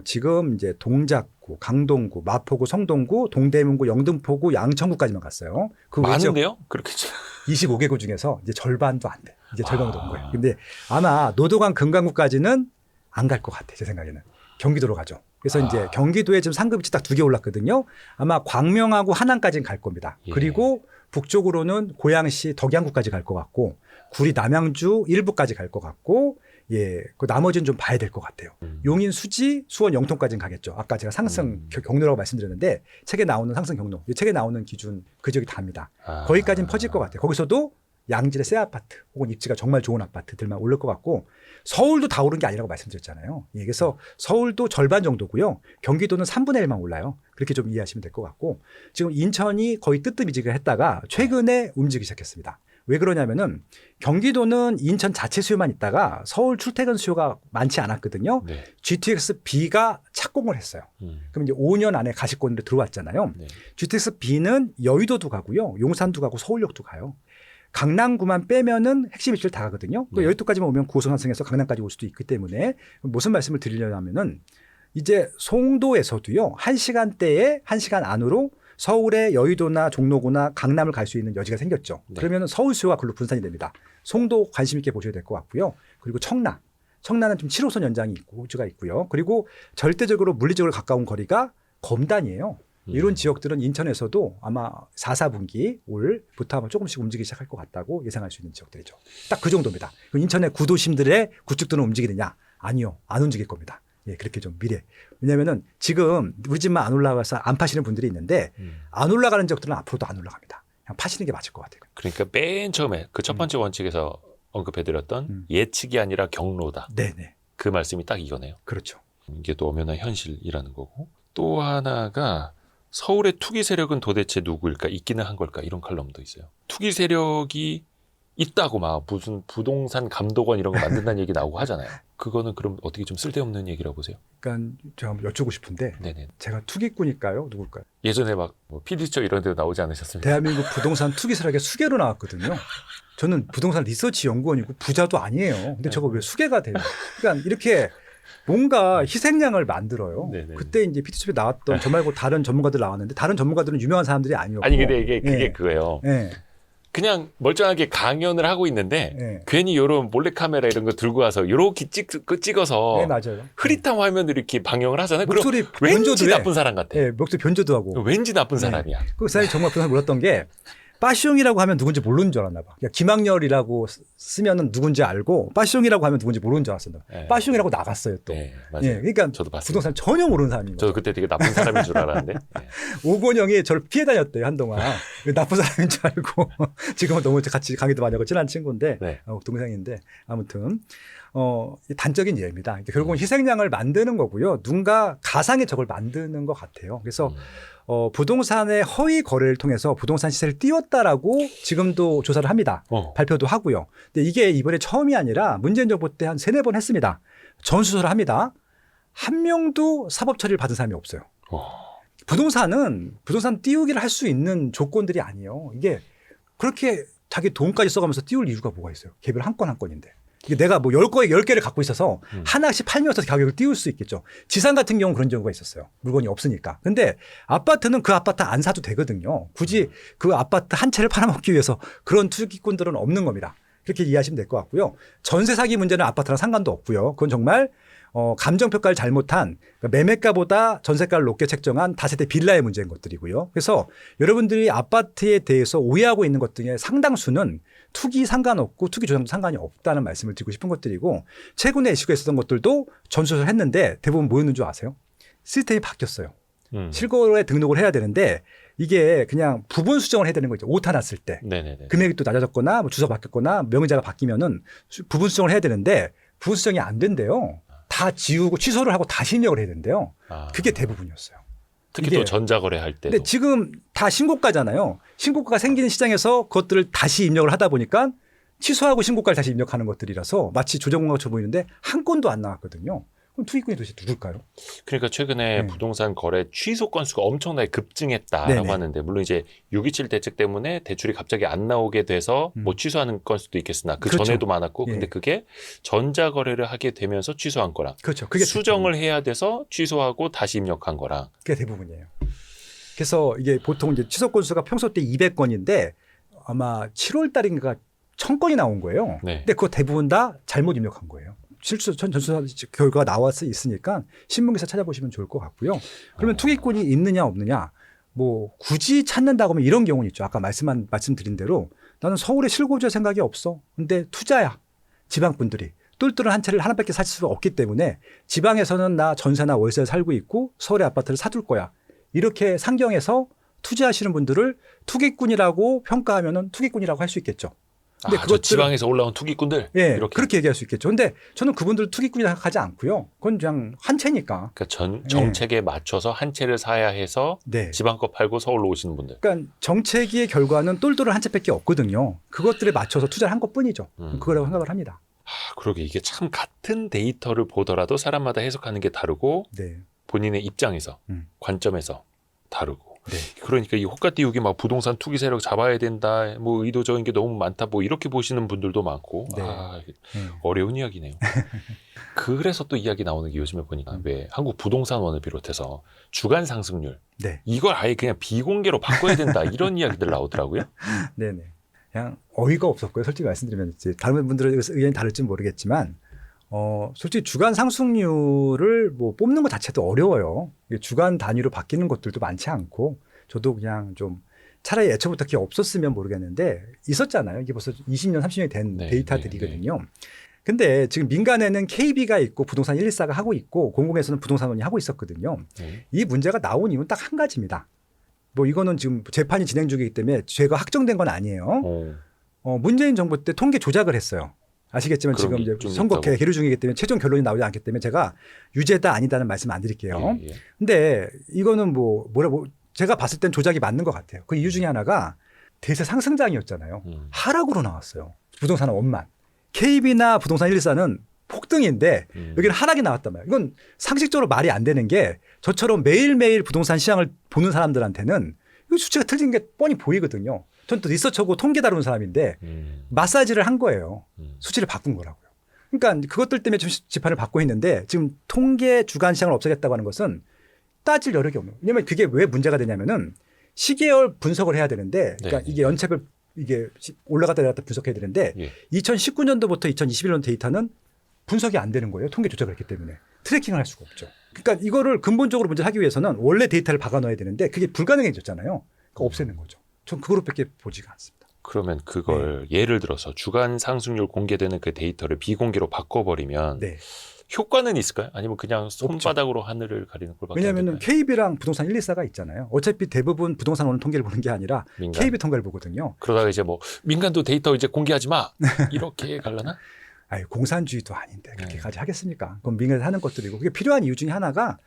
지금 이제 동작구, 강동구, 마포구, 성동구, 동대문구, 영등포구, 양천구까지만 갔어요. 그 많은데요? 그렇게 25개구 중에서 이제 절반도 안 돼. 이제 절반도 온 거예요. 근데 아마 노도강 금강구까지는 안 갈 것 같아요. 제 생각에는. 경기도로 가죠. 그래서 이제 경기도에 지금 상급지 딱 2개 올랐거든요. 아마 광명하고 한안까지는 갈 겁니다. 그리고 북쪽으로는 고양시 덕양구까지 갈 것 같고 구리 남양주 일부까지 갈 것 같고 그 나머지는 좀 봐야 될 것 같아요. 용인 수지 수원 영통까지는 가겠죠. 아까 제가 상승 경로라고 말씀드렸는데 책에 나오는 상승 경로, 이 책에 나오는 기준 그 지역이 답니다. 거기까지는 퍼질 것 같아요. 거기서도 양질의 새 아파트 혹은 입지가 정말 좋은 아파트들만 오를 것 같고 서울도 다 오른 게 아니라고 말씀드렸잖아요. 그래서 서울도 절반 정도고요. 경기도는 3분의 1만 올라요. 그렇게 좀 이해하시면 될 것 같고 지금 인천이 거의 뜨뜻미지근을 했다가 최근에 움직이기 시작했습니다. 왜 그러냐면은 경기도는 인천 자체 수요만 있다가 서울 출퇴근 수요가 많지 않았거든요. GTX B가 착공을 했어요. 그럼 이제 5년 안에 가시권으로 들어왔잖아요. GTX B는 여의도도 가고요. 용산도 가고 서울역도 가요. 강남구만 빼면은 핵심 입지를 다 가거든요. 그 여의도까지만 오면 9호선 환승해서 강남까지 올 수도 있기 때문에 무슨 말씀을 드리려면은 이제 송도에서도요. 1시간대에 1시간 안으로 서울의 여의도나 종로구나 강남을 갈 수 있는 여지가 생겼죠. 그러면은 서울 수요가 그걸로 분산이 됩니다. 송도 관심 있게 보셔야 될 것 같고요. 그리고 청라는 좀 7호선 연장이 있고 호주가 있고요. 그리고 절대적으로 물리적으로 가까운 거리가 검단이에요. 이런 지역들은 인천에서도 아마 4, 4분기 올부터 아마 조금씩 움직이기 시작할 것 같다고 예상할 수 있는 지역들이죠. 딱 그 정도입니다. 그럼 인천의 구도심들의 구축도는 움직이느냐? 아니요. 안 움직일 겁니다. 예, 그렇게 좀 미래. 왜냐면은 지금 우리 집만 안 올라가서 안 파시는 분들이 있는데 안 올라가는 지역들은 앞으로도 안 올라갑니다. 그냥 파시는 게 맞을 것 같아요. 그러니까 맨 처음에 그 첫 번째 원칙에서 언급해드렸던 예측이 아니라 경로다. 네네. 그 말씀이 딱 이거네요. 그렇죠. 이게 또 엄연한 현실이라는 거고. 또 하나가 서울의 투기 세력은 도대체 누구일까? 있기는 한 걸까? 이런 칼럼도 있어요. 투기 세력이 있다고 막 무슨 부동산 감독원 이런 거 만든다는 얘기 나오고 하잖아요. 그거는 그럼 어떻게 좀 쓸데없는 얘기라고 보세요? 그러니까 제가 한번 여쭈고 싶은데 네네. 제가 투기꾼일까요? 누굴까요? 예전에 막 PD처 이런 데도 나오지 않으셨습니까? 대한민국 부동산 투기 세력의 수계로 나왔거든요. 저는 부동산 리서치 연구원이고 부자도 아니에요. 근데 저거 왜 수계가 돼요? 그러니까 이렇게 뭔가 희생양을 만들어요. 네네. 그때 이제 PD수첩에 나왔던 저 말고 다른 전문가들 나왔는데 다른 전문가들은 유명한 사람들이 아니었고. 아니 근데 이게 그게 네. 그거예요. 네. 그냥 멀쩡하게 강연을 하고 있는데 네. 괜히 이런 몰래카메라 이런 거 들고 와서 이렇게 찍어서 네, 맞아요. 흐릿한 화면으로 이렇게 방영을 하잖아요. 목소리 그럼 왠지 변조도 해. 나쁜 사람 같아. 네, 목소리 변조도 하고. 왠지 나쁜 네. 사람이야. 그 사람이 정말 그날 몰랐던 게 빠숑이라고 하면 누군지 모르는 줄 알았나 봐. 그러니까 김학렬이라고 쓰면은 누군지 알고 빠숑이라고 하면 누군지 모르는 줄 알았어요. 네. 빠숑이라고 나갔어요 또. 네, 맞아요. 예, 그러니까 저도 봤어요. 부동산 전혀 모르는 사람인 거죠. 저도 그때 되게 나쁜 사람인 줄 알았는데. 네. 오건영이 저를 피해 다녔대요 한동안. 나쁜 사람인 줄 알고. 지금은 너무 같이 강의도 많이 하고 친한 친구인데 네. 동생인데 아무튼 단적인 예입니다. 그러니까 결국은 희생양을 만드는 거고요. 누군가 가상의 적을 만드는 것 같아요. 그래서 부동산의 허위 거래를 통해서 부동산 시세를 띄웠다라고 지금도 조사를 합니다. 발표도 하고요. 근데 이게 이번에 처음이 아니라 문재인 정부 때 한 3-4번 했습니다. 전수조사를 합니다. 한 명도 사법 처리를 받은 사람이 없어요. 부동산은 부동산 띄우기를 할 수 있는 조건들이 아니에요. 이게 그렇게 자기 돈까지 써가면서 띄울 이유가 뭐가 있어요. 개별 한 건 한 건인데. 이게 내가 뭐 10개를 갖고 있어서 하나씩 팔면서 가격을 띄울 수 있겠죠. 지상 같은 경우는 그런 경우가 있었어요. 물건이 없으니까. 근데 아파트는 그 아파트 안 사도 되거든요. 굳이 그 아파트 한 채를 팔아먹기 위해서 그런 투기꾼들은 없는 겁니다. 그렇게 이해하시면 될 것 같고요. 전세 사기 문제는 아파트랑 상관도 없고요. 그건 정말 감정평가를 잘못한 매매가보다 전세가를 높게 책정한 다세대 빌라의 문제인 것들이고요. 그래서 여러분들이 아파트에 대해서 오해하고 있는 것 중에 상당수는 투기 상관없고 투기 조장도 상관이 없다는 말씀을 드리고 싶은 것들이고 최근에 이슈가 있었던 것들도 전수조사를 했는데 대부분 뭐였는 줄 아세요? 시스템이 바뀌었어요. 실거래 등록을 해야 되는데 이게 그냥 부분 수정을 해야 되는 거죠. 오타 났을 때. 네네네. 금액이 또 낮아졌거나 뭐 주소 바뀌었거나 명의자가 바뀌면은 부분 수정을 해야 되는데 부분 수정이 안 된대요. 다 지우고 취소를 하고 다시 입력을 해야 된대요. 그게 대부분이었어요. 특히 또 전자거래 할 때도. 근데 지금 다 신고가잖아요. 신고가가 생기는 시장에서 그것들을 다시 입력을 하다 보니까 취소하고 신고가를 다시 입력하는 것들이라서 마치 조정관처럼 보이는데 한 건도 안 나왔거든요. 그럼 투기꾼이 도대체 누굴까요? 그러니까 최근에 부동산 거래 취소 건수가 엄청나게 급증했다라고 네네. 하는데 물론 이제 6.27 대책 때문에 대출이 갑자기 안 나오게 돼서 뭐 취소하는 건수도 있겠으나 그 그렇죠. 전에도 많았고 예. 근데 그게 전자거래를 하게 되면서 취소한 거랑 그렇죠. 그게 수정을 해야 돼서 취소하고 다시 입력한 거랑 그게 대부분이에요. 그래서 이게 보통 이제 취소 건수가 평소 때 200건인데 아마 7월 달인가 1000건이 나온 거예요. 네. 근데 그거 대부분 다 잘못 입력한 거예요. 실수 전수사 결과가 나와서 있으니까 신문기사 찾아보시면 좋을 것 같고요. 그러면 투기꾼이 있느냐 없느냐 뭐 굳이 찾는다고 하면 이런 경우는 있죠. 아까 말씀드린 대로 나는 서울에 실거주할 생각이 없어. 근데 투자야. 지방분들이. 똘똘한 한 채를 하나밖에 살 수 없기 때문에 지방에서는 나 전세나 월세에 살고 있고 서울의 아파트를 사둘 거야. 이렇게 상경해서 투자하시는 분들을 투기꾼이라고 평가하면은 투기꾼이라고 할 수 있겠죠. 근데 저 지방에서 올라온 투기꾼들 예, 이렇게 그렇게 얘기할 수 있겠죠. 근데 저는 그분들 투기꾼이라 생각하지 않고요. 그건 그냥 한 채니까. 그러니까 정책에 맞춰서 한 채를 사야 해서 네. 지방 거 팔고 서울로 오시는 분들. 그러니까 정책의 결과는 똘똘한 한 채밖에 없거든요. 그것들에 맞춰서 투자를 한 것뿐이죠. 그거라고 생각을 합니다. 그러게 이게 참 같은 데이터를 보더라도 사람마다 해석하는 게 다르고 네. 본인의 입장에서 관점에서 다르고. 네. 그러니까 이 호가 띄우기 막 부동산 투기 세력 잡아야 된다. 뭐 의도적인 게 너무 많다. 뭐 이렇게 보시는 분들도 많고. 네. 어려운 이야기네요. 그래서 또 이야기 나오는 게 요즘에 보니까 왜 한국 부동산원을 비롯해서 주간 상승률 네. 이걸 아예 그냥 비공개로 바꿔야 된다. 이런 이야기들 나오더라고요. 네네. 그냥 어이가 없었고요. 솔직히 말씀드리면 이제 다른 분들의 의견이 다를지 모르겠지만 솔직히 주간 상승률을 뭐 뽑는 것 자체도 어려워요. 이게 주간 단위로 바뀌는 것들도 많지 않고 저도 그냥 좀 차라리 애초부터 그게 없었으면 모르겠는데 있었잖아요. 이게 벌써 20년, 30년이 된 네, 데이터들이거든요. 근데 지금 민간에는 KB가 있고 부동산 114가 하고 있고 공공에서는 부동산원이 하고 있었거든요. 이 문제가 나온 이유는 딱 한 가지입니다. 뭐 이거는 지금 재판이 진행 중이기 때문에 죄가 확정된 건 아니에요. 문재인 정부 때 통계 조작을 했어요. 아시겠지만 지금 이제 선거 계류 중이기 때문에 최종 결론이 나오지 않기 때문에 제가 유죄다 아니다는 말씀 안 드릴게요. 근데 이거는 제가 봤을 땐 조작이 맞는 것 같아요. 그 이유 중에 하나가 대세 상승장이었잖아요. 하락으로 나왔어요. 부동산은 원만. KB나 부동산 114는 폭등인데 여기는 하락이 나왔단 말이에요. 이건 상식적으로 말이 안 되는 게 저처럼 매일매일 부동산 시장을 보는 사람들한테는 이 수치가 틀린 게 뻔히 보이거든요. 전 또 리서처고 통계 다루는 사람인데 마사지를 한 거예요. 수치를 바꾼 거라고요. 그러니까 그것들 때문에 좀 재판을 받고 있는데 지금 통계 주간 시장을 없애겠다고 하는 것은 따질 여력이 없는 거예요. 왜냐하면 그게 왜 문제가 되냐면은 시계열 분석을 해야 되는데 그러니까 이게 연책을 이게 올라갔다 내려갔다 분석해야 되는데 2019년도부터 2021년 데이터는 분석이 안 되는 거예요. 통계 조작을 했기 때문에. 트래킹을 할 수가 없죠. 그러니까 이거를 근본적으로 문제를 하기 위해서는 원래 데이터를 박아 넣어야 되는데 그게 불가능해졌잖아요. 그러니까 없애는 거죠. 전 그거로밖에 보지가 않습니다. 그러면 그걸 예를 들어서 주간 상승률 공개되는 그 데이터를 비공개로 바꿔버리면 효과는 있을까요? 아니면 그냥 손바닥으로 하늘을 가리는 꼴밖에 안 될까요? 왜냐하면 KB랑 부동산 114가 있잖아요. 어차피 대부분 부동산원은 통계를 보는 게 아니라 민간. KB 통계를 보거든요. 그러다가 이제 뭐 민간도 데이터 이제 공개하지 마 이렇게 갈라나? 아니, 공산주의도 아닌데 그렇게까지 하겠습니까? 그건 민간에서 하는 것들이고 그게 필요한 이유 중에 하나가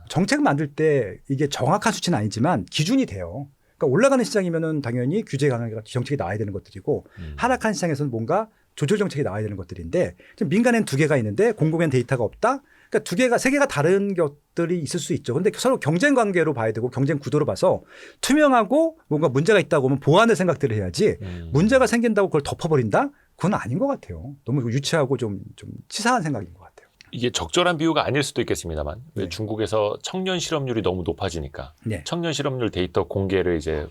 정책 만들 때 이게 정확한 수치는 아니지만 기준이 돼요. 그러니까 올라가는 시장이면은 당연히 규제 강화 정책이 나와야 되는 것들이고 하락한 시장에서는 뭔가 조절 정책이 나와야 되는 것들인데 지금 민간엔 두 개가 있는데 공공엔 데이터가 없다. 그러니까 두 개가 세 개가 다른 것들이 있을 수 있죠. 근데 서로 경쟁 관계로 봐야 되고 경쟁 구도로 봐서 투명하고 뭔가 문제가 있다고 하면 보완의 생각들을 해야지 문제가 생긴다고 그걸 덮어버린다? 그건 아닌 것 같아요. 너무 유치하고 좀 치사한 생각인 것 같아요. 이게 적절한 비유가 아닐 수도 있겠습니다만 중국에서 청년 실업률이 너무 높아지니까 청년 실업률 데이터 공개를 이제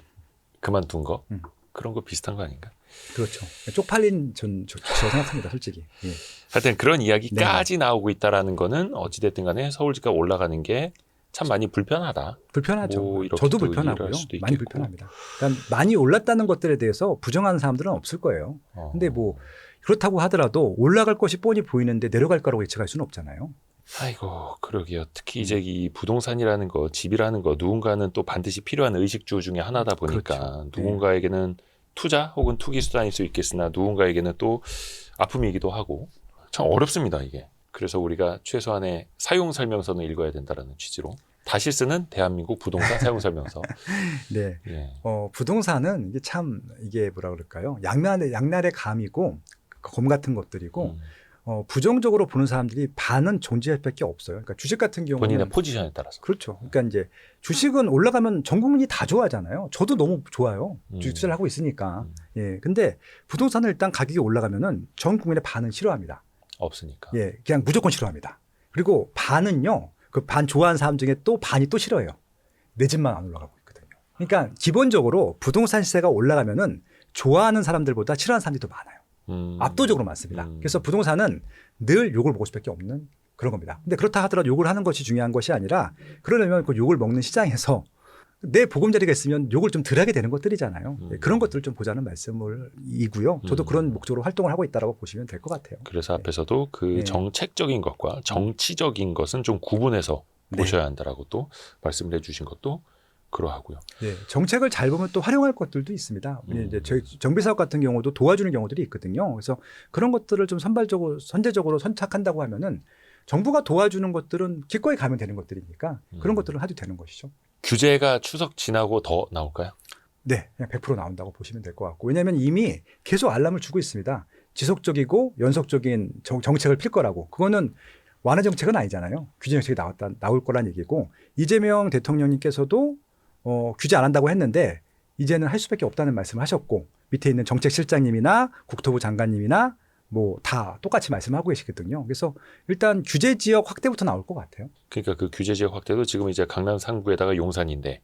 그만둔 거 그런 거 비슷한 거 아닌가? 그렇죠. 쪽팔린 저라고 생각합니다, 솔직히. 하여튼 그런 이야기까지 나오고 있다라는 거는 어찌됐든 간에 서울집값 올라가는 게 참 많이 불편하다. 불편하죠. 뭐 저도 불편하고요. 많이 불편합니다. 그러니까 많이 올랐다는 것들에 대해서 부정하는 사람들은 없을 거예요. 근데 뭐 그렇다고 하더라도 올라갈 것이 뻔히 보이는데 내려갈 거라고 예측할 수는 없잖아요. 아이고 그러게요. 특히 이제 이 부동산이라는 거, 집이라는 거 누군가는 또 반드시 필요한 의식주 중에 하나다 보니까 그렇죠. 누군가에게는 투자 혹은 투기 수단일 수 있겠으나 누군가에게는 또 아픔이기도 하고 참 어렵습니다 이게. 그래서 우리가 최소한의 사용 설명서는 읽어야 된다는 취지로 다시 쓰는 대한민국 부동산 사용 설명서. 네. 부동산은 이게 참 이게 뭐라 그럴까요? 양날의 감이고 검 같은 것들이고 부정적으로 보는 사람들이 반은 존재할 밖에 없어요. 그러니까 주식 같은 경우는 본인의 포지션에 따라서. 그렇죠. 그러니까 이제 주식은 올라가면 전 국민이 다 좋아하잖아요. 저도 너무 좋아요. 주식 투자를 하고 있으니까. 근데 부동산은 일단 가격이 올라가면은 전 국민의 반은 싫어합니다. 없으니까. 그냥 무조건 싫어합니다. 그리고 반은요. 그 반 좋아하는 사람 중에 또 반이 또 싫어해요. 내 집만 안 올라가고 있거든요. 그러니까 기본적으로 부동산 시세가 올라가면은 좋아하는 사람들보다 싫어하는 사람들이 더 많아요. 압도적으로 많습니다. 그래서 부동산은 늘 욕을 먹을 수밖에 없는 그런 겁니다. 근데 그렇다 하더라도 욕을 하는 것이 중요한 것이 아니라 그러려면 그 욕을 먹는 시장에서 내 보금자리가 있으면 욕을 좀 덜 하게 되는 것들이잖아요. 그런 것들을 좀 보자는 말씀이고요. 저도 그런 목적으로 활동을 하고 있다고 보시면 될 것 같아요. 그래서 앞에서도 그 정책적인 것과 정치적인 것은 좀 구분해서 보셔야 한다라고 또 말씀을 해주신 것도 그러하고요. 정책을 잘 보면 또 활용할 것들도 있습니다. 이제 저희 정비사업 같은 경우도 도와주는 경우들이 있거든요. 그래서 그런 것들을 좀 선제적으로 선착한다고 하면은 정부가 도와주는 것들은 기꺼이 가면 되는 것들이니까 그런 것들을 해도 되는 것이죠. 규제가 추석 지나고 더 나올까요? 네, 그냥 100% 나온다고 보시면 될 것 같고 왜냐하면 이미 계속 알람을 주고 있습니다. 지속적이고 연속적인 정책을 필 거라고. 그거는 완화 정책은 아니잖아요. 규제 정책이 나올 거란 얘기고 이재명 대통령님께서도 규제 안 한다고 했는데 이제는 할 수밖에 없다는 말씀을 하셨고 밑에 있는 정책실장님이나 국토부 장관님이나 뭐 다 똑같이 말씀하고 계시거든요. 그래서 일단 규제 지역 확대부터 나올 것 같아요. 그러니까 그 규제 지역 확대도 지금 이제 강남 상구에다가 용산인데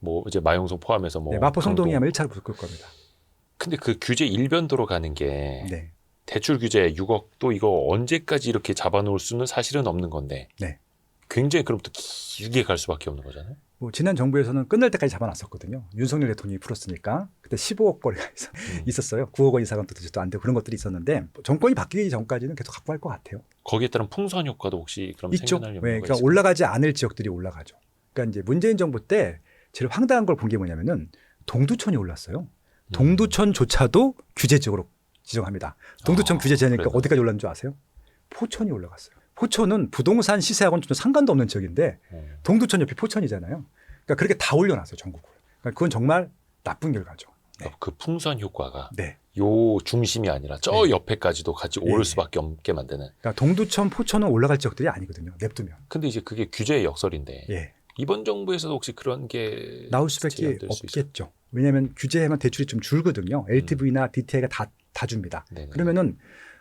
뭐 이제 마용성 포함해서 뭐 마포 성동이 하면 1차로 붙을 겁니다. 근데 그 규제 일변도로 가는 게 대출 규제 6억도 이거 언제까지 이렇게 잡아놓을 수는 사실은 없는 건데 네. 굉장히 그럼부터 길게 갈 수밖에 없는 거잖아요. 뭐 지난 정부에서는 끝날 때까지 잡아놨었거든요. 윤석열 대통령이 풀었으니까 그때 15억 거래가 있었어요. 9억 원 이상은 또 안 되고 그런 것들이 있었는데 정권이 바뀌기 전까지는 계속 갖고 갈 것 같아요. 거기에 따른 풍선 효과도 혹시 그럼 있죠. 생겨날 네, 염려가 그러니까 있을까요? 올라가지 않을 지역들이 올라가죠. 그러니까 이제 문재인 정부 때 제일 황당한 걸 본 게 뭐냐면은 동두천이 올랐어요. 동두천조차도 규제 지역으로 지정합니다. 동두천 규제 지역이니까 그래요? 어디까지 올랐는 줄 아세요? 포천이 올라갔어요. 포천은 부동산 시세하고는 전혀 상관도 없는 지역인데 동두천 옆이 포천이잖아요. 그러니까 그렇게 다 올려놨어요, 전국으로. 그러니까 그건 정말 나쁜 결과죠. 네. 그 풍선 효과가 네. 요 중심이 아니라 저 네. 옆에까지도 같이 오를 네. 수밖에 없게 만드는. 그러니까 동두천, 포천은 올라갈 지역들이 아니거든요. 냅두면. 근데 이제 그게 규제의 역설인데 예. 이번 정부에서도 혹시 그런 게 나올 수밖에 제한될 수 있어요? 없겠죠. 왜냐하면 규제하면 대출이 좀 줄거든요. LTV나 DTI가 다 줍니다. 네네. 그러면은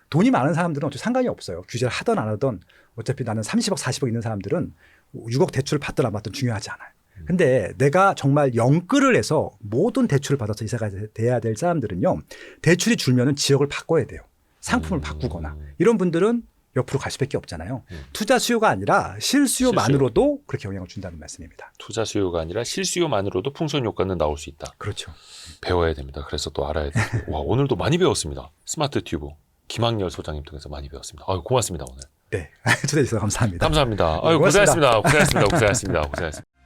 돈이 많은 사람들은 어차피 상관이 없어요. 규제를 하던 안 하던 어차피 나는 30억, 40억 있는 사람들은 6억 대출을 받든 안 받든 중요하지 않아요. 근데 내가 정말 영끌을 해서 모든 대출을 받아서 이사가 돼야 될 사람들은요. 대출이 줄면은 지역을 바꿔야 돼요. 상품을 바꾸거나. 이런 분들은 옆으로 갈 수밖에 없잖아요. 투자 수요가 아니라 실수요만으로도 그렇게 영향을 준다는 말씀입니다. 투자 수요가 아니라 실수요만으로도 풍선 효과는 나올 수 있다. 그렇죠. 배워야 됩니다. 그래서 또 알아야 되고. 와, 오늘도 많이 배웠습니다. 스마트 튜브 김학렬 소장님 통해서 많이 배웠습니다. 아유, 고맙습니다, 오늘. 네. 초대해 주셔서 감사합니다. 감사합니다. 아유, 고맙습니다. 고생하셨습니다. 고생하셨습니다. 고생하셨습니다. 고생하셨습니다.